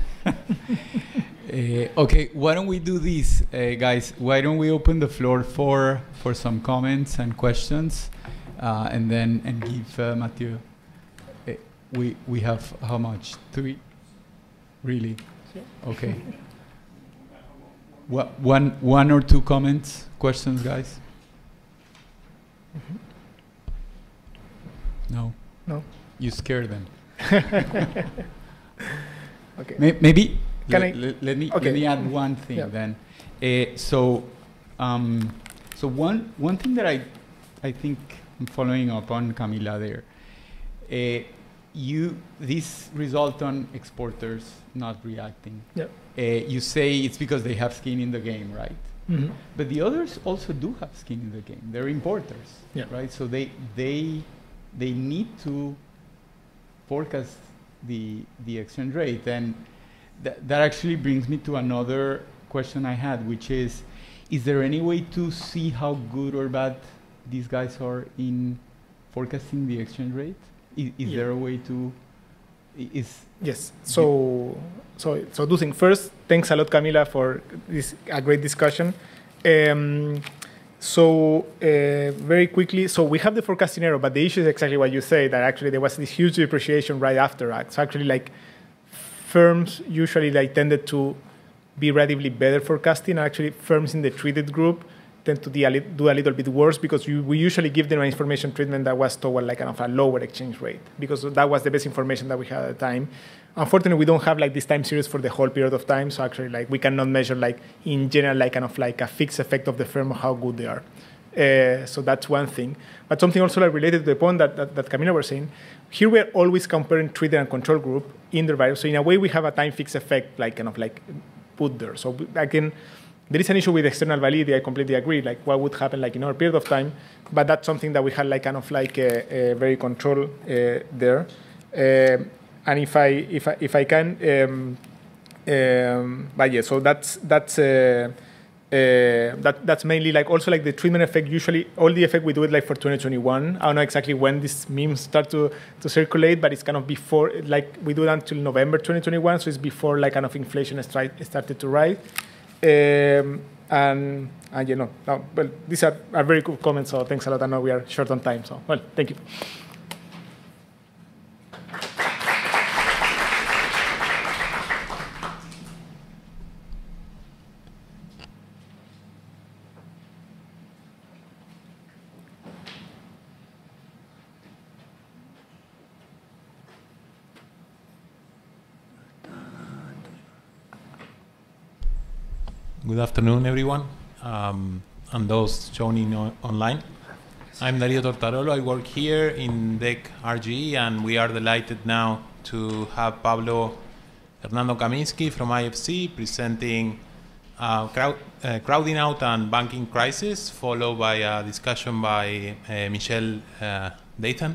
Okay, why don't we do this, guys? Why don't we open the floor for some comments and questions, and give Mathieu. We have how much? 3? Really? Okay. One or two comments, questions, guys? No. No. You scare them. Okay. Maybe. Let me add one thing then. So one thing that I think I'm following up on Camila there. This result on exporters not reacting. Yep. You say it's because they have skin in the game, right? Mm-hmm. But the others also do have skin in the game. They're importers, right? So they need to forecast the exchange rate, and that actually brings me to another question I had, which is there any way to see how good or bad these guys are in forecasting the exchange rate? Is there a way to? Yes. So two things. First, thanks a lot, Camila, for a great discussion. Very quickly, so we have the forecasting error, but the issue is exactly what you say, that actually there was this huge depreciation right after that. So actually, like, firms usually tended to be relatively better forecasting. Actually, firms in the treated group tend to do a little bit worse, because we usually give them an information treatment that was toward kind of a lower exchange rate, because that was the best information that we had at the time. Unfortunately, we don't have this time series for the whole period of time, so actually we cannot measure in general a fixed effect of the firm of how good they are. So that's one thing. But something also related to the point that Camila was saying, here we're always comparing treated and control group in the variable. So in a way, we have a time fixed effect put there. So again, there is an issue with external validity. I completely agree. What would happen in our period of time, but that's something that we had very control there. And if I can, but yeah. So that's mainly also the treatment effect. Usually, all the effect we do it for 2021. I don't know exactly when these memes start to circulate, but it's kind of before. We do it until November 2021, so it's before kind of inflation started to rise. And well, these are very good comments, so thanks a lot. I know we are short on time, so well, thank you. Good afternoon, everyone, and those joining online. I'm Dario Tortarolo. I work here in DEC RGE, and we are delighted now to have Pablo Hernando Kaminsky from IFC presenting Crowding Out and Banking Crisis, followed by a discussion by Michelle Dayton.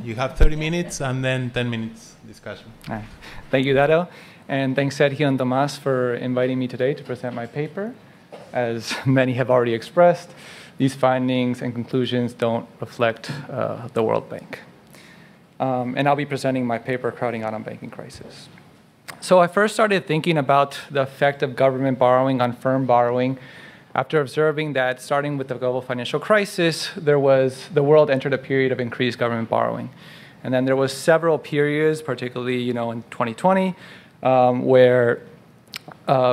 You have 30 minutes and then 10 minutes discussion. Right. Thank you, Dario. And thanks, Sergio and Tomas, for inviting me today to present my paper. As many have already expressed, these findings and conclusions don't reflect the World Bank. And I'll be presenting my paper, Crowding Out on Banking Crisis. So I first started thinking about the effect of government borrowing on firm borrowing after observing that starting with the global financial crisis, the world entered a period of increased government borrowing. And then there was several periods, particularly in 2020, where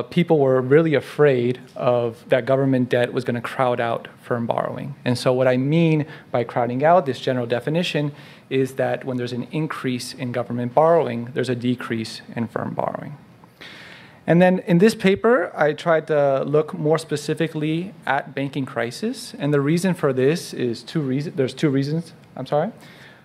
people were really afraid of that government debt was going to crowd out firm borrowing. And so what I mean by crowding out, this general definition, is that when there's an increase in government borrowing, there's a decrease in firm borrowing. And then in this paper, I tried to look more specifically at banking crisis. And the reason for this is there's two reasons.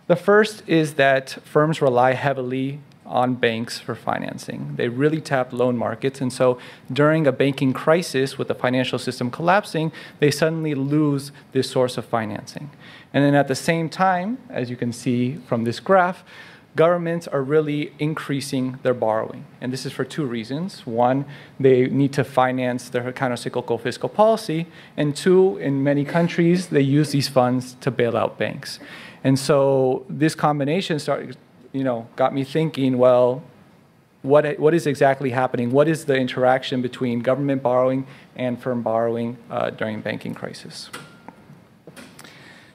The first is that firms rely heavily on banks for financing. They really tap loan markets. And so during a banking crisis with the financial system collapsing, they suddenly lose this source of financing. And then at the same time, as you can see from this graph, governments are really increasing their borrowing. And this is for two reasons. One, they need to finance their countercyclical fiscal policy. And two, in many countries, they use these funds to bail out banks. And so this combination got me thinking, well, what is exactly happening? What is the interaction between government borrowing and firm borrowing during banking crisis?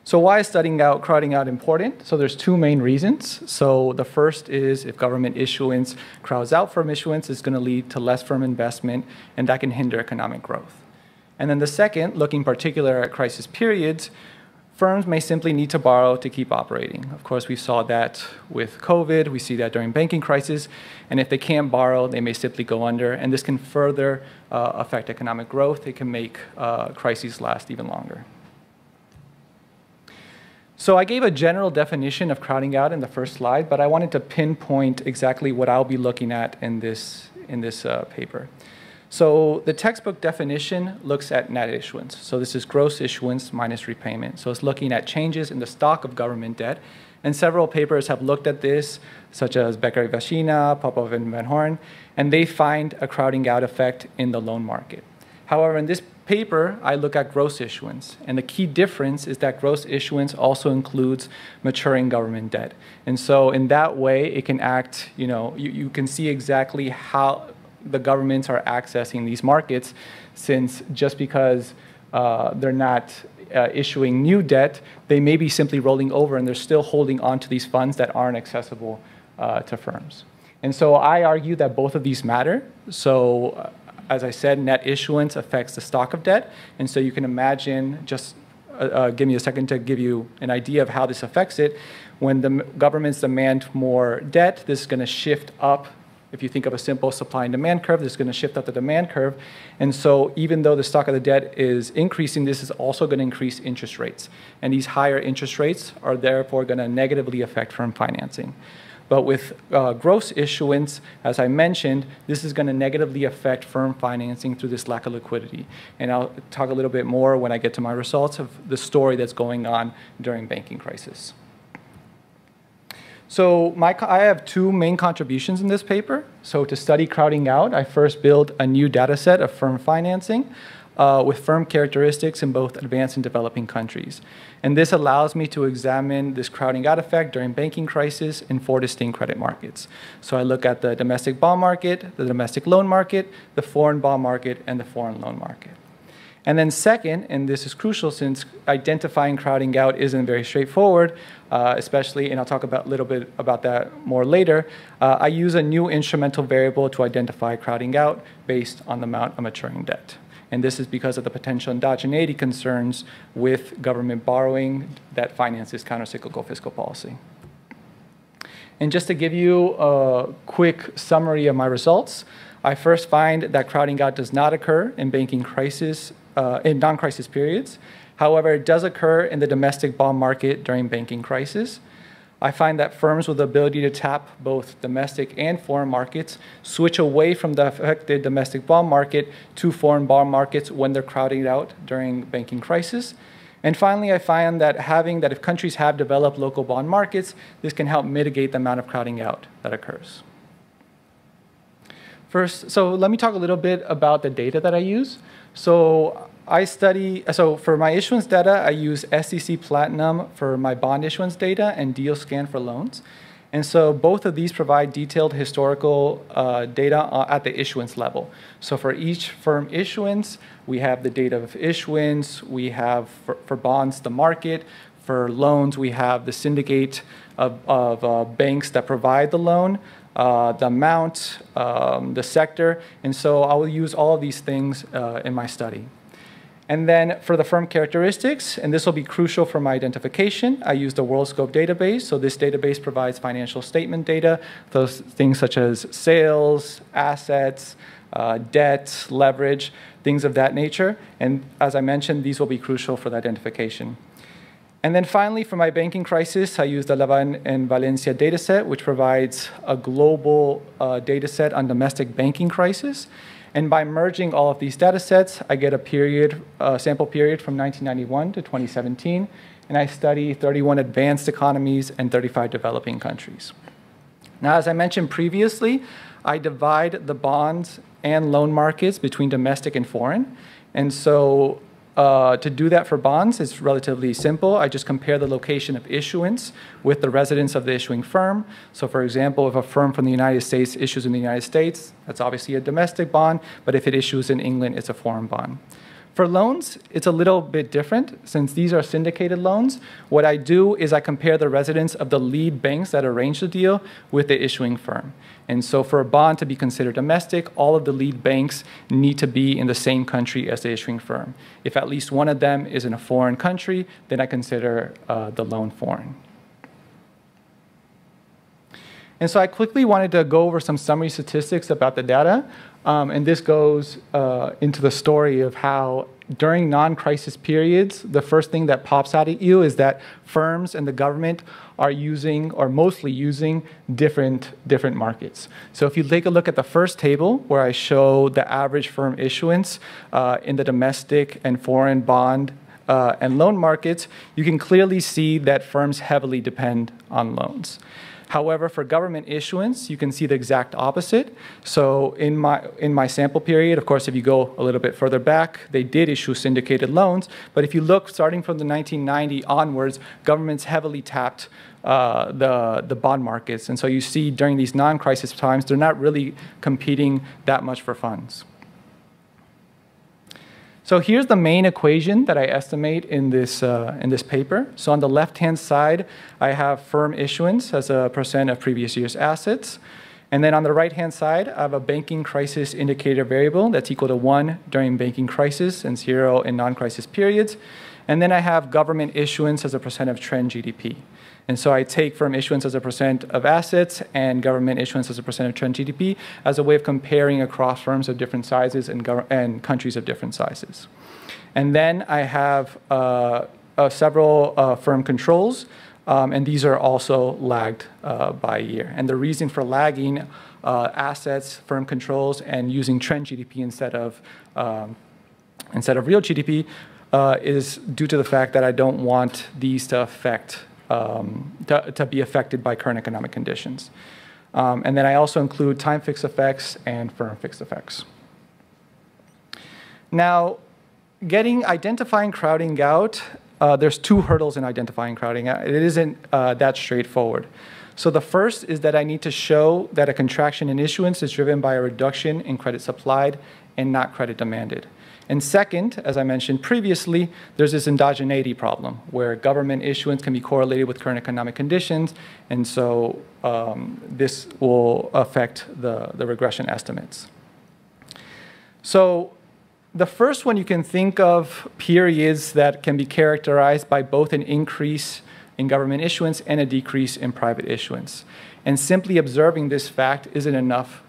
So why is crowding out important? So there's two main reasons. So the first is if government issuance crowds out firm issuance, it's going to lead to less firm investment, and that can hinder economic growth. And then the second, looking particular at crisis periods, firms may simply need to borrow to keep operating. Of course, we saw that with COVID. We see that during banking crisis. And if they can't borrow, they may simply go under. And this can further affect economic growth. It can make crises last even longer. So I gave a general definition of crowding out in the first slide, but I wanted to pinpoint exactly what I'll be looking at in this paper. So the textbook definition looks at net issuance. So this is gross issuance minus repayment. So it's looking at changes in the stock of government debt. And several papers have looked at this, such as Becker-Vashina, Popov, and Van Horn, and they find a crowding out effect in the loan market. However, in this paper, I look at gross issuance. And the key difference is that gross issuance also includes maturing government debt. And so in that way, it can act, you can see exactly how the governments are accessing these markets, since just because they're not issuing new debt, they may be simply rolling over and they're still holding on to these funds that aren't accessible to firms. And so I argue that both of these matter. So as I said, net issuance affects the stock of debt. And so you can imagine, just give me a second to give you an idea of how this affects it. When the governments demand more debt, this is going to shift up. If you think of a simple supply and demand curve, this is going to shift up the demand curve. And so even though the stock of the debt is increasing, this is also going to increase interest rates. And these higher interest rates are therefore going to negatively affect firm financing. But with gross issuance, as I mentioned, this is going to negatively affect firm financing through this lack of liquidity. And I'll talk a little bit more when I get to my results of the story that's going on during banking crisis. So I have two main contributions in this paper. So to study crowding out, I first build a new data set of firm financing with firm characteristics in both advanced and developing countries. And this allows me to examine this crowding out effect during banking crisis in 4 distinct credit markets. So I look at the domestic bond market, the domestic loan market, the foreign bond market, and the foreign loan market. And then second, and this is crucial since identifying crowding out isn't very straightforward, especially, and I'll talk a little bit about that more later, I use a new instrumental variable to identify crowding out based on the amount of maturing debt. And this is because of the potential endogeneity concerns with government borrowing that finances countercyclical fiscal policy. And just to give you a quick summary of my results, I first find that crowding out does not occur in banking crisis, in non-crisis periods. However, it does occur in the domestic bond market during banking crisis. I find that firms with the ability to tap both domestic and foreign markets switch away from the affected domestic bond market to foreign bond markets when they're crowding out during banking crisis. And finally, I find that if countries have developed local bond markets, this can help mitigate the amount of crowding out that occurs. First, so let me talk a little bit about the data that I use. So I study, so for my issuance data, I use SEC Platinum for my bond issuance data and DealScan for loans. And so both of these provide detailed historical data at the issuance level. So for each firm issuance, we have the date of issuance, we have for bonds, the market, for loans, we have the syndicate of banks that provide the loan, the amount, the sector, and so I will use all of these things in my study. And then for the firm characteristics, and this will be crucial for my identification, I use the WorldScope database. So this database provides financial statement data, those things such as sales, assets, debt, leverage, things of that nature. And as I mentioned, these will be crucial for the identification. And then finally, for my banking crisis, I use the Lavin and Valencia dataset, which provides a global dataset on domestic banking crisis. And by merging all of these data sets, I get a sample period from 1991 to 2017, and I study 31 advanced economies and 35 developing countries. Now, as I mentioned previously, I divide the bonds and loan markets between domestic and foreign. And so to do that for bonds is relatively simple. I just compare the location of issuance with the residence of the issuing firm. So for example, if a firm from the United States issues in the United States, that's obviously a domestic bond, but if it issues in England, it's a foreign bond. For loans, it's a little bit different. Since these are syndicated loans, what I do is I compare the residence of the lead banks that arrange the deal with the issuing firm. And so for a bond to be considered domestic, all of the lead banks need to be in the same country as the issuing firm. If at least one of them is in a foreign country, then I consider the loan foreign. And so I quickly wanted to go over some summary statistics about the data. And this goes into the story of how during non-crisis periods, the first thing that pops out at you is that firms and the government are using, or mostly using, different markets. So if you take a look at the first table, where I show the average firm issuance in the domestic and foreign bond and loan markets, you can clearly see that firms heavily depend on loans. However, for government issuance, you can see the exact opposite. So in my sample period, of course, if you go a little bit further back, they did issue syndicated loans. But if you look starting from the 1990 onwards, governments heavily tapped the bond markets. And so you see during these non-crisis times, they're not really competing that much for funds. So here's the main equation that I estimate in this paper. So on the left-hand side, I have firm issuance as a percent of previous year's assets. And then on the right-hand side, I have a banking crisis indicator variable that's equal to 1 during banking crisis and 0 in non-crisis periods. And then I have government issuance as a percent of trend GDP. And so I take firm issuance as a percent of assets and government issuance as a percent of trend GDP as a way of comparing across firms of different sizes and countries of different sizes. And then I have several firm controls, and these are also lagged by a year. And the reason for lagging assets, firm controls, and using trend GDP instead of real GDP is due to the fact that I don't want these to affect to be affected by current economic conditions. And then I also include time fixed effects and firm fixed effects. Now, identifying crowding out, there's 2 hurdles in identifying crowding out. It isn't that straightforward. So the first is that I need to show that a contraction in issuance is driven by a reduction in credit supplied and not credit demanded. And second, as I mentioned previously, there's this endogeneity problem where government issuance can be correlated with current economic conditions, and so this will affect the regression estimates. So the first one, you can think of periods that can be characterized by both an increase in government issuance and a decrease in private issuance. And simply observing this fact isn't enough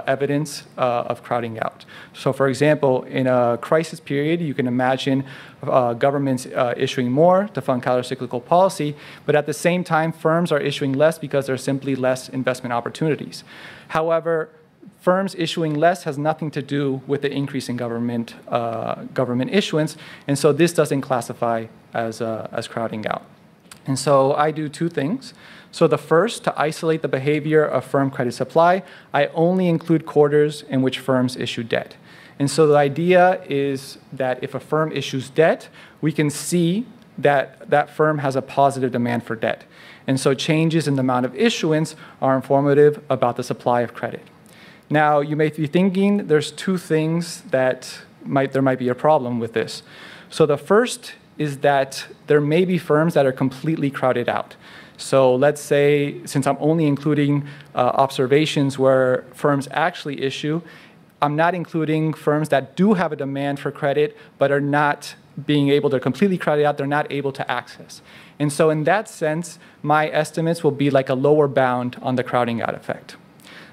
evidence of crowding out. So for example, in a crisis period, you can imagine governments issuing more to fund countercyclical policy, but at the same time, firms are issuing less because there are simply less investment opportunities. However, firms issuing less has nothing to do with the increase in government issuance, and so this doesn't classify as crowding out. And so I do 2 things. So the first, to isolate the behavior of firm credit supply, I only include quarters in which firms issue debt. And so the idea is that if a firm issues debt, we can see that that firm has a positive demand for debt. And so changes in the amount of issuance are informative about the supply of credit. Now, you may be thinking there's two things that there might be a problem with this. So the first is that there may be firms that are completely crowded out. So let's say, since I'm only including observations where firms actually issue, I'm not including firms that do have a demand for credit but are not being able to completely crowded out, they're not able to access. And so in that sense, my estimates will be like a lower bound on the crowding out effect.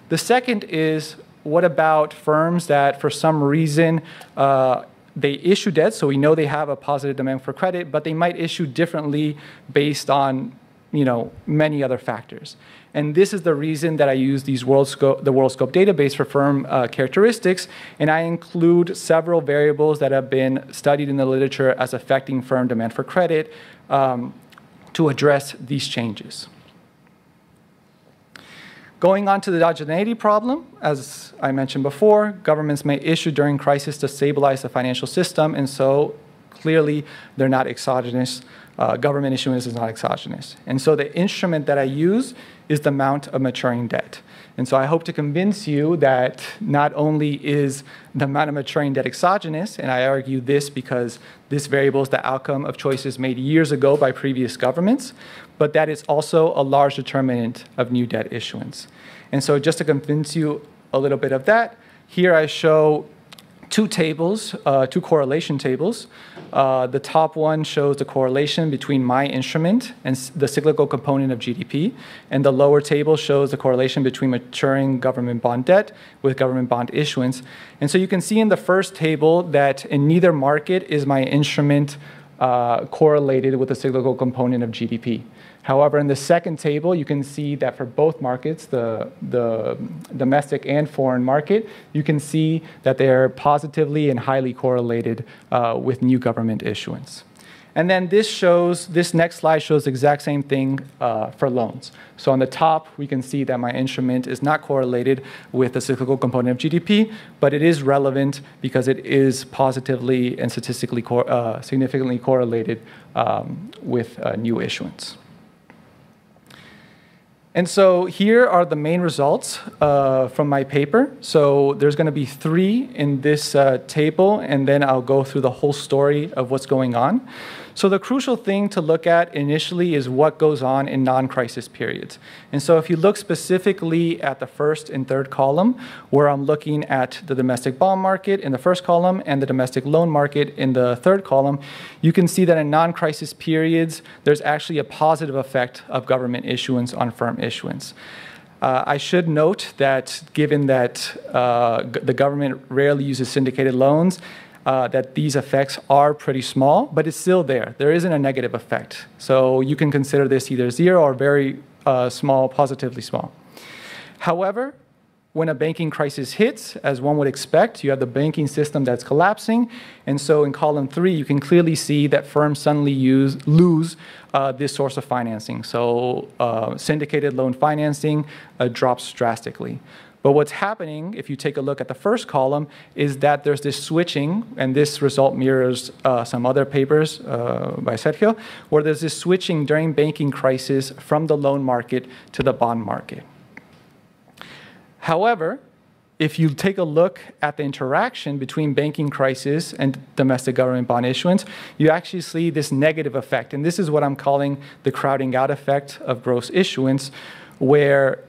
The second is, what about firms that for some reason they issue debt, so we know they have a positive demand for credit, but they might issue differently based on many other factors. And this is the reason that I use the WorldScope database for firm characteristics, and I include several variables that have been studied in the literature as affecting firm demand for credit to address these changes. Going on to the exogenity problem, as I mentioned before, governments may issue during crisis to stabilize the financial system, and so clearly they're not exogenous. Government issuance is not exogenous. And so the instrument that I use is the amount of maturing debt. And so I hope to convince you that not only is the amount of maturing debt exogenous, and I argue this because this variable is the outcome of choices made years ago by previous governments, but that it's also a large determinant of new debt issuance. And so just to convince you a little bit of that, here I show two tables, two correlation tables. The top one shows the correlation between my instrument and the cyclical component of GDP, and the lower table shows the correlation between maturing government bond debt with government bond issuance. And so you can see in the first table that in neither market is my instrument correlated with the cyclical component of GDP. However, in the second table, you can see that for both markets, the domestic and foreign market, you can see that they are positively and highly correlated with new government issuance. And then this next slide shows the exact same thing for loans. So on the top, we can see that my instrument is not correlated with the cyclical component of GDP, but it is relevant because it is positively and statistically significantly correlated with new issuance. And so here are the main results from my paper. So there's going to be 3 in this table, and then I'll go through the whole story of what's going on. So the crucial thing to look at initially is what goes on in non-crisis periods. And so if you look specifically at the first and third column, where I'm looking at the domestic bond market in the first column and the domestic loan market in the third column, you can see that in non-crisis periods, there's actually a positive effect of government issuance on firm issuance. I should note that given that the government rarely uses syndicated loans, that these effects are pretty small, but it's still there. There isn't a negative effect. So you can consider this either 0 or very small, positively small. However, when a banking crisis hits, as one would expect, you have the banking system that's collapsing. And so in column 3, you can clearly see that firms suddenly lose this source of financing. So syndicated loan financing drops drastically. But what's happening, if you take a look at the first column, is that there's this switching, and this result mirrors some other papers by Sergio, where there's this switching during banking crisis from the loan market to the bond market. However, if you take a look at the interaction between banking crisis and domestic government bond issuance, you actually see this negative effect. And this is what I'm calling the crowding out effect of gross issuance, where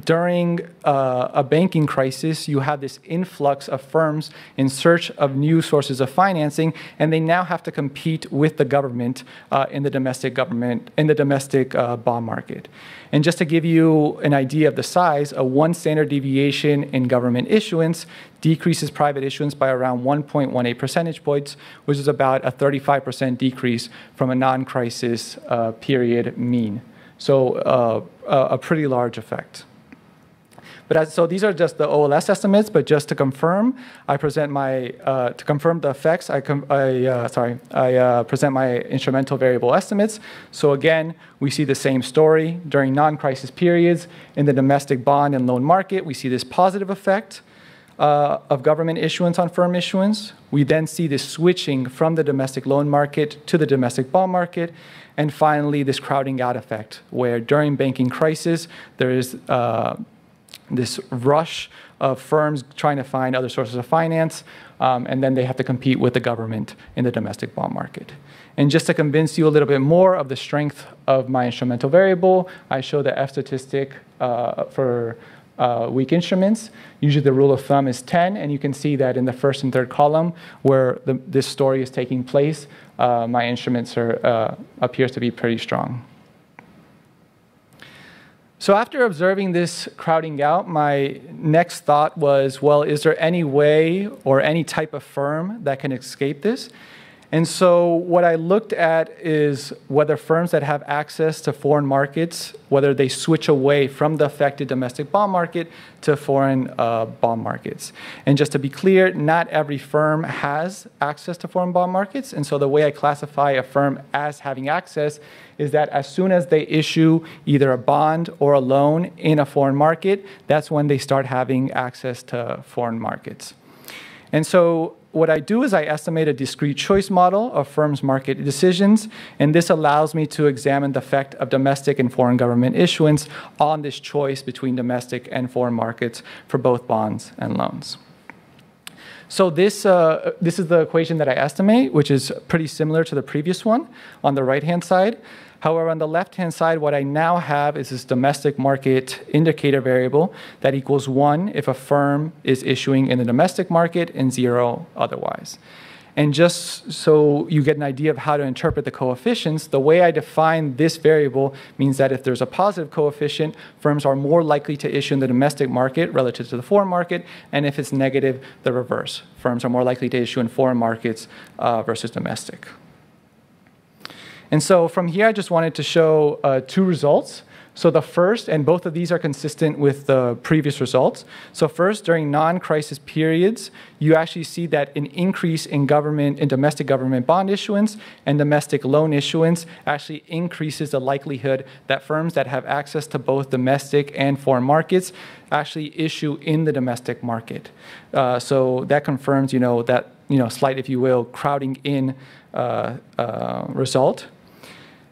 during a banking crisis, you have this influx of firms in search of new sources of financing, and they now have to compete with the government in the domestic bond market. And just to give you an idea of the size, a 1 standard deviation in government issuance decreases private issuance by around 1.18 percentage points, which is about a 35% decrease from a non-crisis period mean. So a pretty large effect. But so these are just the OLS estimates, but just to confirm, I present my, to confirm the effects, I present my instrumental variable estimates. So again, we see the same story during non-crisis periods. In the domestic bond and loan market, we see this positive effect. of government issuance on firm issuance. We then see this switching from the domestic loan market to the domestic bond market. And finally, this crowding out effect, where during banking crisis, there is this rush of firms trying to find other sources of finance, and then they have to compete with the government in the domestic bond market. And just to convince you a little bit more of the strength of my instrumental variable, I show the F statistic for weak instruments. Usually the rule of thumb is 10, and you can see that in the first and third column where this story is taking place, my instruments appears to be pretty strong. So after observing this crowding out, my next thought was, well, is there any way or any type of firm that can escape this? And so what I looked at is whether firms that have access to foreign markets, whether they switch away from the affected domestic bond market to foreign bond markets. And just to be clear, not every firm has access to foreign bond markets. And so the way I classify a firm as having access is that as soon as they issue either a bond or a loan in a foreign market, that's when they start having access to foreign markets. And so what I do is I estimate a discrete choice model of firms' market decisions, and this allows me to examine the effect of domestic and foreign government issuance on this choice between domestic and foreign markets for both bonds and loans. So this is the equation that I estimate, which is pretty similar to the previous one on the right-hand side. However, on the left-hand side, what I now have is this domestic market indicator variable that equals 1 if a firm is issuing in the domestic market and 0 otherwise. And just so you get an idea of how to interpret the coefficients, the way I define this variable means that if there's a positive coefficient, firms are more likely to issue in the domestic market relative to the foreign market, and if it's negative, the reverse. Firms are more likely to issue in foreign markets versus domestic. And so from here, I just wanted to show 2 results. So the first, and both of these are consistent with the previous results. So first, during non-crisis periods, you actually see that an increase in domestic government bond issuance and domestic loan issuance actually increases the likelihood that firms that have access to both domestic and foreign markets actually issue in the domestic market. So that confirms, that slight, if you will, crowding in result.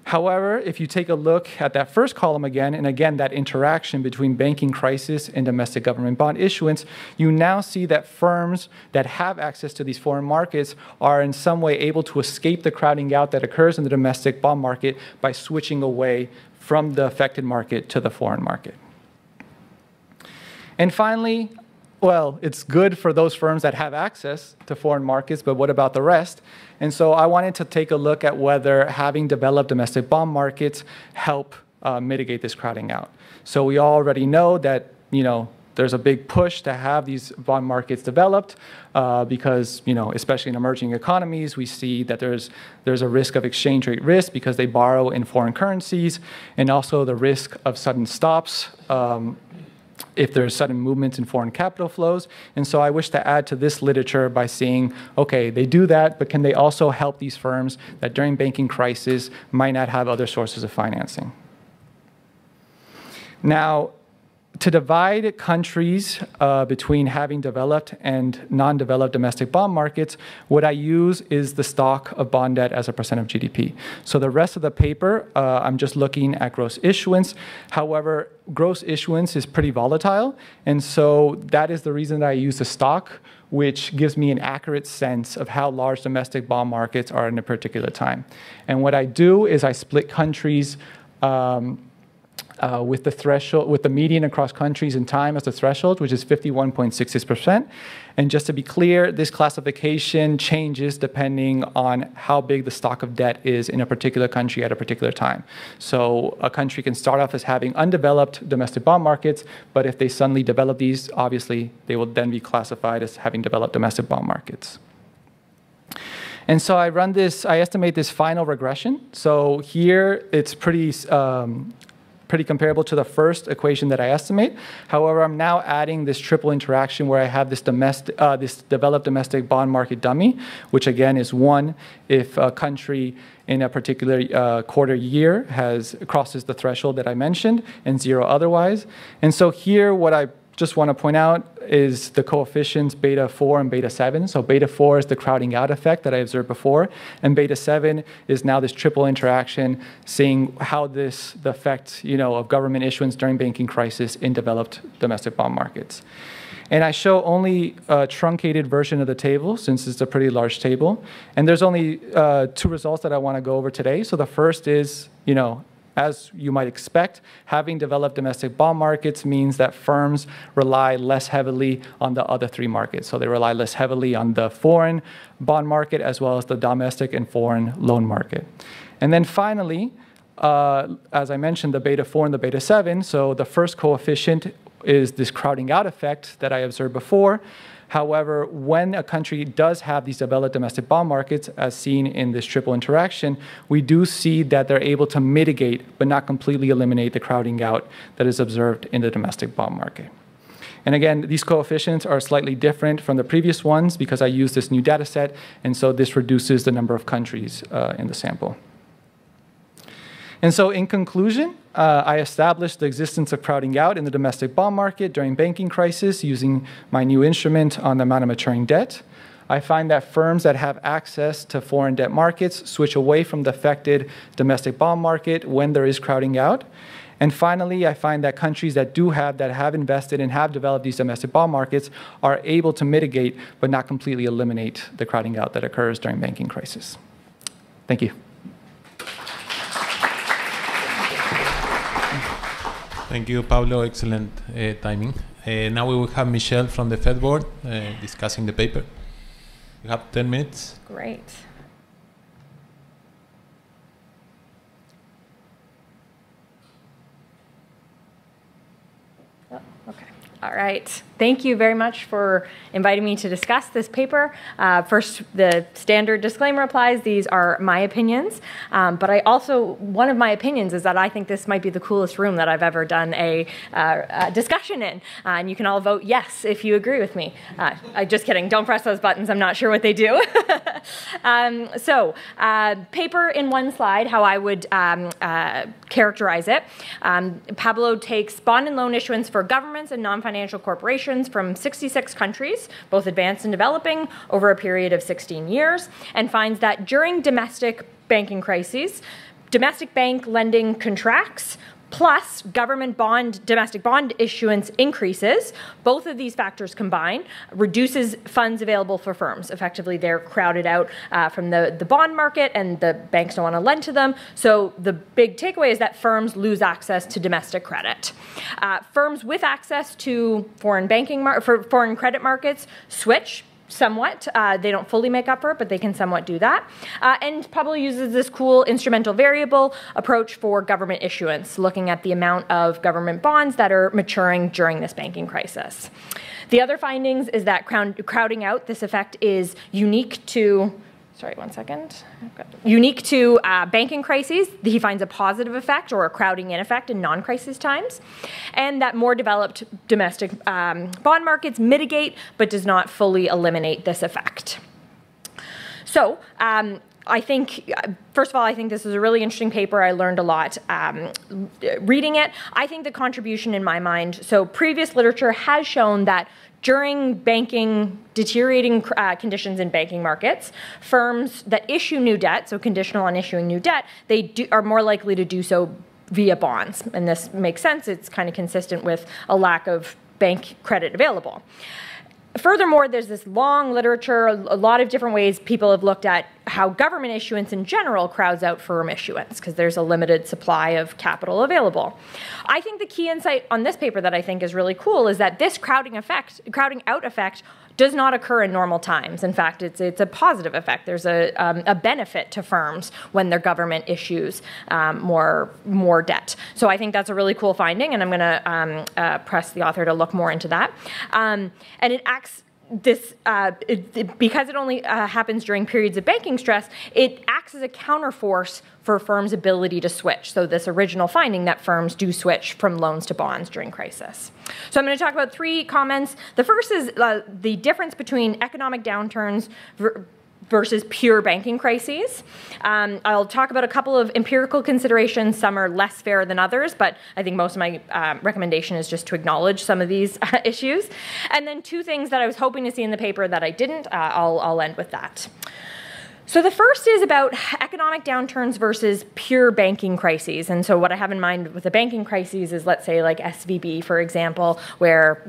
However, if you take a look at that first column again, and again, that interaction between banking crisis and domestic government bond issuance, you now see that firms that have access to these foreign markets are in some way able to escape the crowding out that occurs in the domestic bond market by switching away from the affected market to the foreign market. And finally, well, it's good for those firms that have access to foreign markets, but what about the rest? And so I wanted to take a look at whether having developed domestic bond markets help mitigate this crowding out. So we already know that, there's a big push to have these bond markets developed because, especially in emerging economies, we see that there's a risk of exchange rate risk because they borrow in foreign currencies, and also the risk of sudden stops if there's sudden movements in foreign capital flows. And so I wish to add to this literature by saying, okay, they do that, but can they also help these firms that during banking crisis might not have other sources of financing? Now, to divide countries between having developed and non-developed domestic bond markets, what I use is the stock of bond debt as a percent of GDP. So the rest of the paper, I'm just looking at gross issuance. However, gross issuance is pretty volatile, and so that is the reason that I use the stock, which gives me an accurate sense of how large domestic bond markets are in a particular time. And what I do is I split countries with the threshold, with the median across countries in time as the threshold, which is 51.66%. And just to be clear, this classification changes depending on how big the stock of debt is in a particular country at a particular time. So a country can start off as having undeveloped domestic bond markets, but if they suddenly develop these, obviously they will then be classified as having developed domestic bond markets. And so I estimate this final regression. So here it's pretty comparable to the first equation that I estimate. However, I'm now adding this triple interaction where I have this developed domestic bond market dummy, which again is 1 if a country in a particular quarter year crosses the threshold that I mentioned, and 0 otherwise. And so here what I just want to point out is the coefficients beta 4 and beta 7. So beta 4 is the crowding out effect that I observed before, and beta 7 is now this triple interaction, seeing how the effect of government issuance during banking crisis in developed domestic bond markets. And I show only a truncated version of the table since it's a pretty large table. And there's only 2 results that I want to go over today. So the first is, as you might expect, having developed domestic bond markets means that firms rely less heavily on the other 3 markets. So they rely less heavily on the foreign bond market as well as the domestic and foreign loan market. And then finally, as I mentioned, the beta 4 and the beta 7. So the first coefficient is this crowding out effect that I observed before. However, when a country does have these developed domestic bond markets, as seen in this triple interaction, we do see that they're able to mitigate but not completely eliminate the crowding out that is observed in the domestic bond market. And again, these coefficients are slightly different from the previous ones because I use this new data set, and so this reduces the number of countries in the sample. And so in conclusion, I established the existence of crowding out in the domestic bond market during banking crisis using my new instrument on the amount of maturing debt. I find that firms that have access to foreign debt markets switch away from the affected domestic bond market when there is crowding out. And finally, I find that countries that have invested and have developed these domestic bond markets are able to mitigate but not completely eliminate the crowding out that occurs during banking crisis. Thank you. Thank you, Pablo. Excellent timing. Now we will have Michelle from the Fed Board discussing the paper. You have 10 minutes. Great. Oh, okay. All right. Thank you very much for inviting me to discuss this paper. First, the standard disclaimer applies. These are my opinions. But one of my opinions is that I think this might be the coolest room that I've ever done a discussion in. And you can all vote yes if you agree with me. Just kidding. Don't press those buttons. I'm not sure what they do. Paper in one slide, how I would characterize it. Pablo takes bond and loan issuance for governments and non-financial corporations from 66 countries, both advanced and developing, over a period of 16 years, and finds that during domestic banking crises, domestic bank lending contracts, plus domestic bond issuance increases. Both of these factors combined reduces funds available for firms. Effectively, they're crowded out from the bond market, and the banks don't want to lend to them. So the big takeaway is that firms lose access to domestic credit. Firms with access to foreign credit markets switch somewhat. They don't fully make up for it, but they can somewhat do that. And Pablo uses this cool instrumental variable approach for government issuance, looking at the amount of government bonds that are maturing during this banking crisis. The other findings is that crowding out, this effect is unique to unique to banking crises. He finds a positive effect or a crowding in effect in non-crisis times, and that more developed domestic bond markets mitigate but does not fully eliminate this effect. So I think, first of all, I think this is a really interesting paper. I learned a lot reading it. I think the contribution in my mind, so previous literature has shown that during deteriorating conditions in banking markets, firms that issue new debt, so conditional on issuing new debt, are more likely to do so via bonds. And this makes sense. It's kind of consistent with a lack of bank credit available. Furthermore, there's this long literature, a lot of different ways people have looked at how government issuance in general crowds out firm issuance because there's a limited supply of capital available. I think the key insight on this paper that I think is really cool is that this crowding out effect does not occur in normal times. In fact, it's a positive effect. There's a benefit to firms when their government issues more debt. So I think that's a really cool finding, and I'm going to press the author to look more into that. And it acts because it only happens during periods of banking stress, it acts as a counterforce for firms' ability to switch. So this original finding that firms do switch from loans to bonds during crisis. So I'm going to talk about 3 comments. The first is the difference between economic downturns versus pure banking crises. I'll talk about a couple of empirical considerations. Some are less fair than others, but I think most of my recommendation is just to acknowledge some of these issues. And then two things that I was hoping to see in the paper that I didn't. I'll end with that. So the first is about economic downturns versus pure banking crises. And so what I have in mind with the banking crises is, let's say, like SVB, for example, where,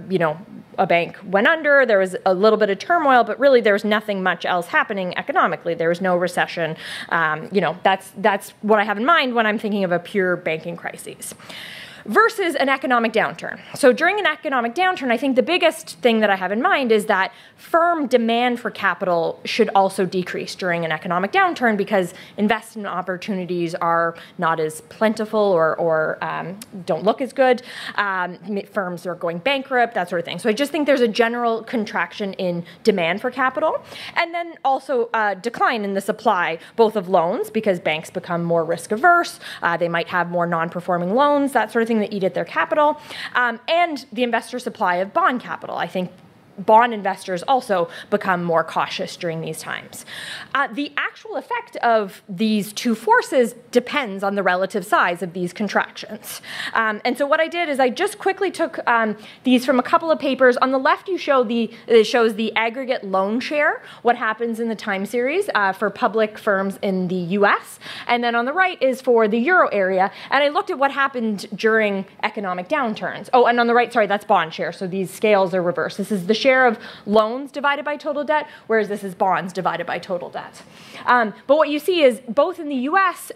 a bank went under, there was a little bit of turmoil, but really there was nothing much else happening economically. There was no recession. That's what I have in mind when I'm thinking of a pure banking crisis. Versus an economic downturn. So during an economic downturn, I think the biggest thing that I have in mind is that firm demand for capital should also decrease during an economic downturn because investment opportunities are not as plentiful or don't look as good. Firms are going bankrupt, that sort of thing. So I just think there's a general contraction in demand for capital. And then also a decline in the supply, both of loans, because banks become more risk averse. They might have more non-performing loans, that sort of thing that eat at their capital, and the investor supply of bond capital. I think bond investors also become more cautious during these times. The actual effect of these two forces depends on the relative size of these contractions. And so what I did is I just quickly took these from a couple of papers. On the left, it shows the aggregate loan share, what happens in the time series for public firms in the US. And then on the right is for the Euro area. And I looked at what happened during economic downturns. Oh, and on the right, sorry, that's bond share. So these scales are reversed. This is the share of loans divided by total debt, whereas this is bonds divided by total debt. But what you see is both in the US,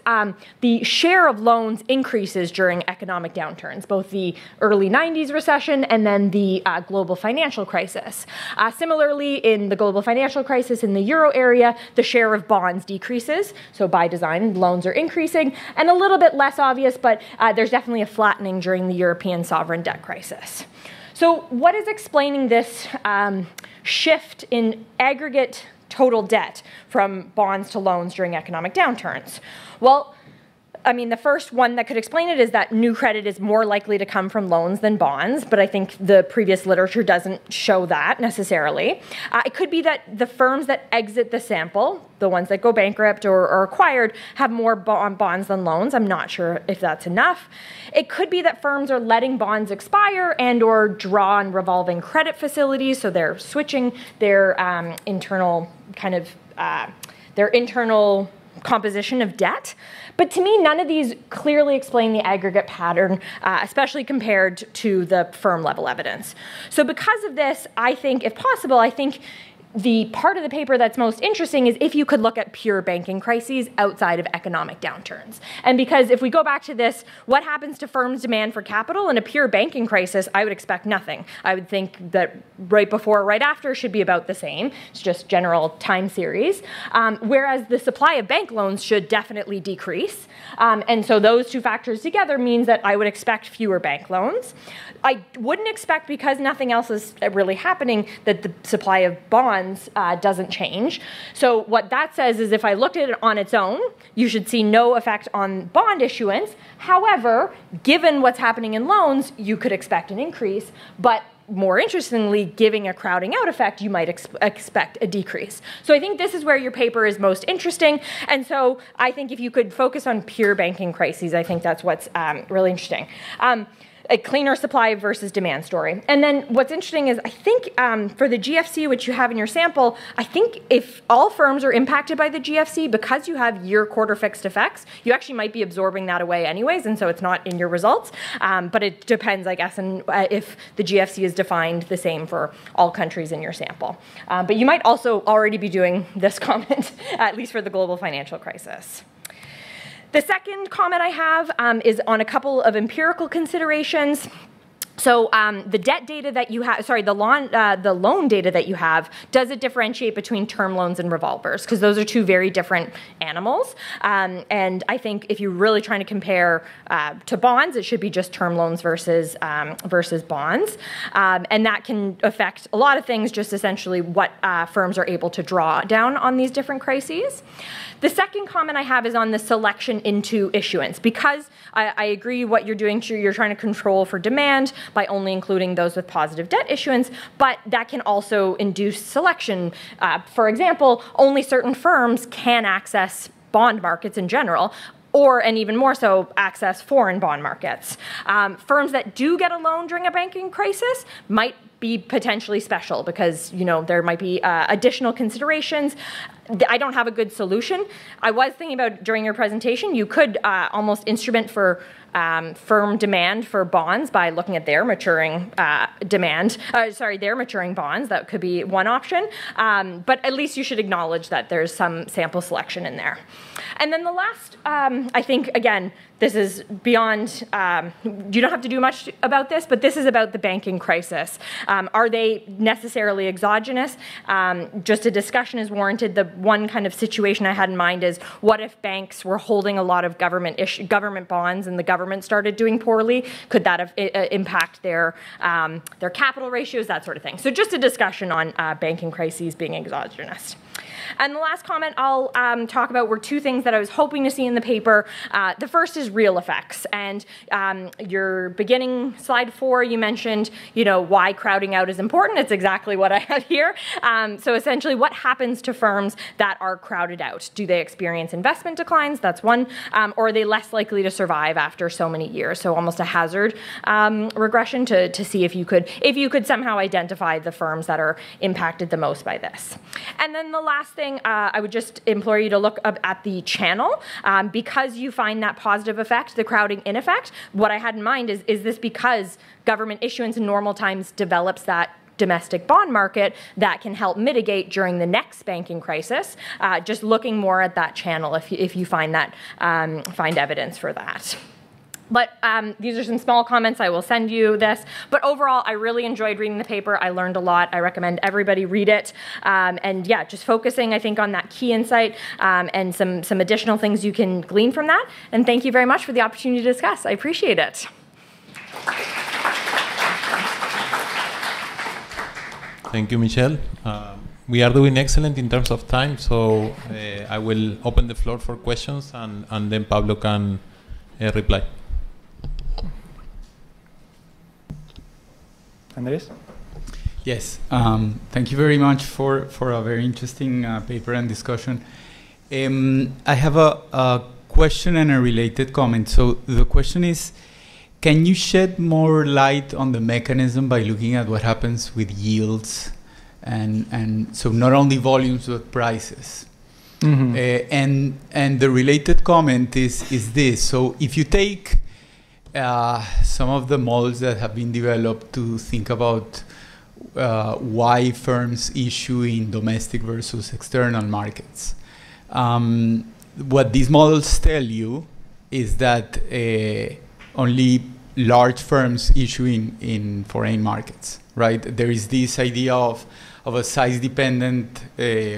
the share of loans increases during economic downturns, both the early 90s recession and then the global financial crisis. Similarly, in the global financial crisis in the Euro area, the share of bonds decreases. So by design, loans are increasing, and a little bit less obvious, but there's definitely a flattening during the European sovereign debt crisis. So what is explaining this shift in aggregate total debt from bonds to loans during economic downturns? Well, I mean, the first one that could explain it is that new credit is more likely to come from loans than bonds, but I think the previous literature doesn't show that necessarily. It could be that the firms that exit the sample, the ones that go bankrupt or acquired, have more bonds than loans. I'm not sure if that's enough. It could be that firms are letting bonds expire and or draw on revolving credit facilities, so they're switching their internal composition of debt. But to me, none of these clearly explain the aggregate pattern, especially compared to the firm level evidence. So because of this, I think, if possible, the part of the paper that's most interesting is if you could look at pure banking crises outside of economic downturns. And because if we go back to this, what happens to firms' demand for capital in a pure banking crisis, I would expect nothing. I would think that right before or right after should be about the same. It's just general time series. Whereas the supply of bank loans should definitely decrease. And so those two factors together means that I would expect fewer bank loans. I wouldn't expect, because nothing else is really happening, that the supply of bonds doesn't change. So what that says is if I looked at it on its own, you should see no effect on bond issuance. However, given what's happening in loans, you could expect an increase. But more interestingly, giving a crowding out effect, you might expect a decrease. So I think this is where your paper is most interesting. And so I think if you could focus on pure banking crises, I think that's what's really interesting. A cleaner supply versus demand story. And then what's interesting is I think for the GFC, which you have in your sample, I think if all firms are impacted by the GFC, because you have year-quarter fixed effects, you actually might be absorbing that away anyways, and so it's not in your results. But it depends, I guess, on if the GFC is defined the same for all countries in your sample. But you might also already be doing this comment, at least for the global financial crisis. The second comment I have is on a couple of empirical considerations. So the debt data that you have, the loan data that you have, does it differentiate between term loans and revolvers? Because those are two very different animals. And I think if you're really trying to compare to bonds, it should be just term loans versus bonds. And that can affect a lot of things, just essentially what firms are able to draw down on these different crises. The second comment I have is on the selection into issuance. Because I agree what you're doing, you're trying to control for demand, by only including those with positive debt issuance, but that can also induce selection. For example, only certain firms can access bond markets in general, and even more so, access foreign bond markets. Firms that do get a loan during a banking crisis might be potentially special because, there might be additional considerations. I don't have a good solution. I was thinking about during your presentation, you could almost instrument for firm demand for bonds by looking at their maturing their maturing bonds. That could be one option. But at least you should acknowledge that there's some sample selection in there. And then the last, I think, again, this is beyond, you don't have to do much about this, but this is about the banking crisis. Are they necessarily exogenous? Just a discussion is warranted. The one kind of situation I had in mind is, what if banks were holding a lot of government bonds and the government started doing poorly? Could that have impact their capital ratios, that sort of thing? So just a discussion on banking crises being exogenous. And the last comment I'll talk about were two things that I was hoping to see in the paper. The first is real effects. And your beginning slide 4, you mentioned, why crowding out is important. It's exactly what I have here. So essentially, what happens to firms that are crowded out? Do they experience investment declines? That's one. Or are they less likely to survive after so many years? So almost a hazard regression to see if you could somehow identify the firms that are impacted the most by this. And then the last thing, I would just implore you to look up at the channel. Because you find that positive effect, the crowding in effect, what I had in mind is this because government issuance in normal times develops that domestic bond market that can help mitigate during the next banking crisis. Just looking more at that channel if you find evidence for that. But these are some small comments. I will send you this. But overall, I really enjoyed reading the paper. I learned a lot. I recommend everybody read it. And yeah, just focusing, I think, on that key insight and some additional things you can glean from that. And thank you very much for the opportunity to discuss. I appreciate it. Thank you, Michelle. We are doing excellent in terms of time, so I will open the floor for questions, and then Pablo can reply. Andres? Yes, thank you very much for a very interesting paper and discussion. I have a question and a related comment. So the question is, can you shed more light on the mechanism by looking at what happens with yields and so not only volumes but prices? Mm-hmm. And the related comment is this. So if you take some of the models that have been developed to think about why firms issue in domestic versus external markets, what these models tell you is that only large firms issue in foreign markets, right? There is this idea of a size-dependent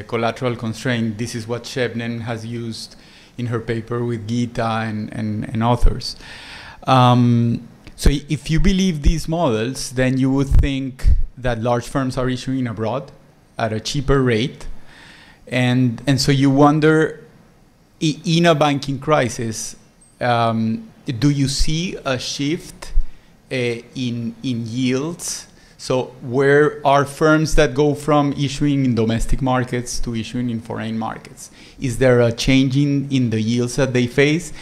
collateral constraint. This is what Shebnen has used in her paper with Gita and authors. So if you believe these models, then you would think that large firms are issuing abroad at a cheaper rate. And so you wonder, in a banking crisis, do you see a shift in yields? So where are firms that go from issuing in domestic markets to issuing in foreign markets? Is there a change in the yields that they face?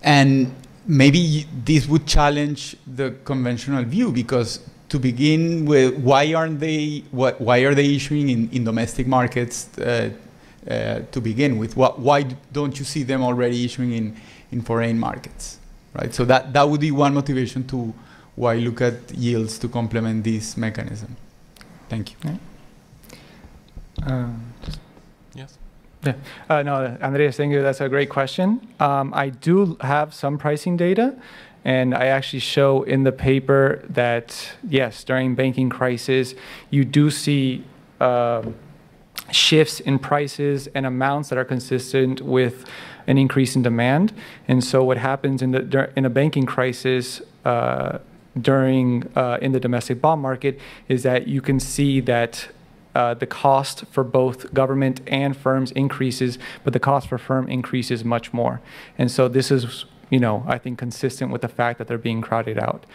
And maybe this would challenge the conventional view, because to begin with, why are they issuing in domestic markets to begin with? Why don't you see them already issuing in foreign markets, right? So that would be one motivation to why look at yields to complement this mechanism. Thank you. Yes. Yeah. No, Andreas, thank you. That's a great question. I do have some pricing data, and I actually show in the paper that, yes, during banking crisis, you do see shifts in prices and amounts that are consistent with an increase in demand. And so what happens in a banking crisis in the domestic bond market is that you can see that the cost for both government and firms increases, but the cost for firm increases much more. And so this is I think consistent with the fact that they're being crowded out.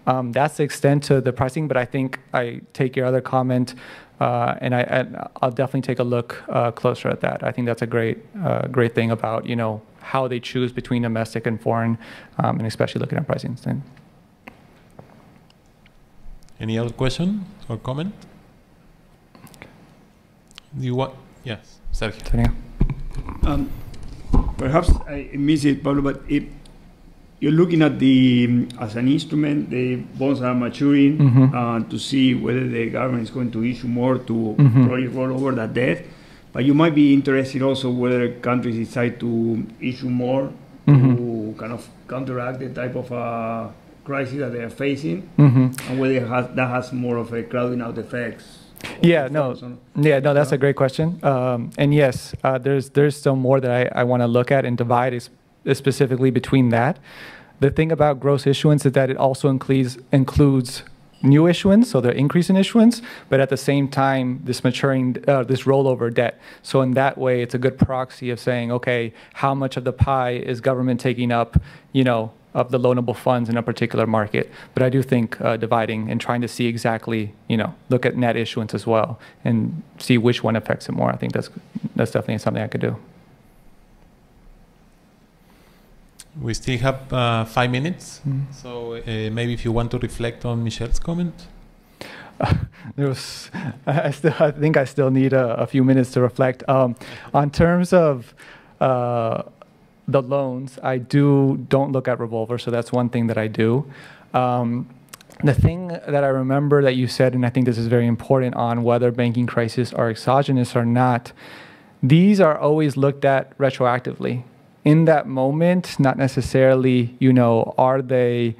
That's the extent to the pricing, but I think I take your other comment, and I'll definitely take a look closer at that. I think that's a great thing about, how they choose between domestic and foreign, and especially looking at pricing. Any other question or comment? Do you want? Yes, Sergio. Perhaps I missed it, Pablo, but if you're looking at as an instrument, the bonds are maturing to see whether the government is going to issue more to probably roll over that debt. But you might be interested also whether countries decide to issue more to kind of counteract the type of crisis that they are facing, and whether that has more of a crowding out effects. That's a great question. And yes, there's still more that I want to look at and divide is specifically between that. The thing about gross issuance is that it also includes new issuance, so the increase in issuance, but at the same time, this maturing, this rollover debt. So in that way, it's a good proxy of saying, okay, how much of the pie is government taking up, of the loanable funds in a particular market. But I do think dividing and trying to see exactly, look at net issuance as well and see which one affects it more. I think that's definitely something I could do. We still have 5 minutes, so maybe if you want to reflect on Michelle's comment. I think I still need a few minutes to reflect. On terms of the loans, I don't look at revolver, so that's one thing that I do. The thing that I remember that you said, and I think this is very important on whether banking crises are exogenous or not, these are always looked at retroactively. In that moment, not necessarily, are they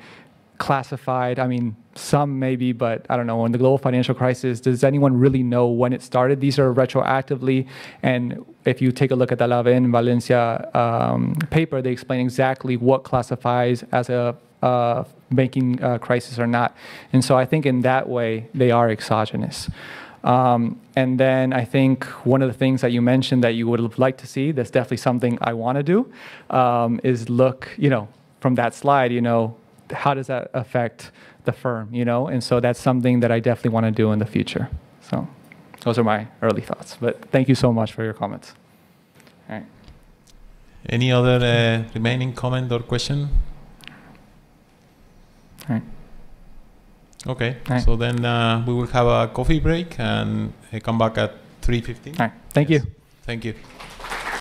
classified? I mean, some maybe, but I don't know. In the global financial crisis, does anyone really know when it started? These are retroactively, and if you take a look at the Laven Valencia paper, they explain exactly what classifies as a banking crisis or not. And so I think in that way, they are exogenous. And then I think one of the things that you mentioned that you would have liked to see, that's definitely something I want to do, is look, from that slide, how does that affect the firm, And so that's something that I definitely want to do in the future. So those are my early thoughts. But thank you so much for your comments. All right. Any other remaining comment or question? All right. Okay, right. So then we will have a coffee break and come back at 3:15. All right. Thank you. Thank you.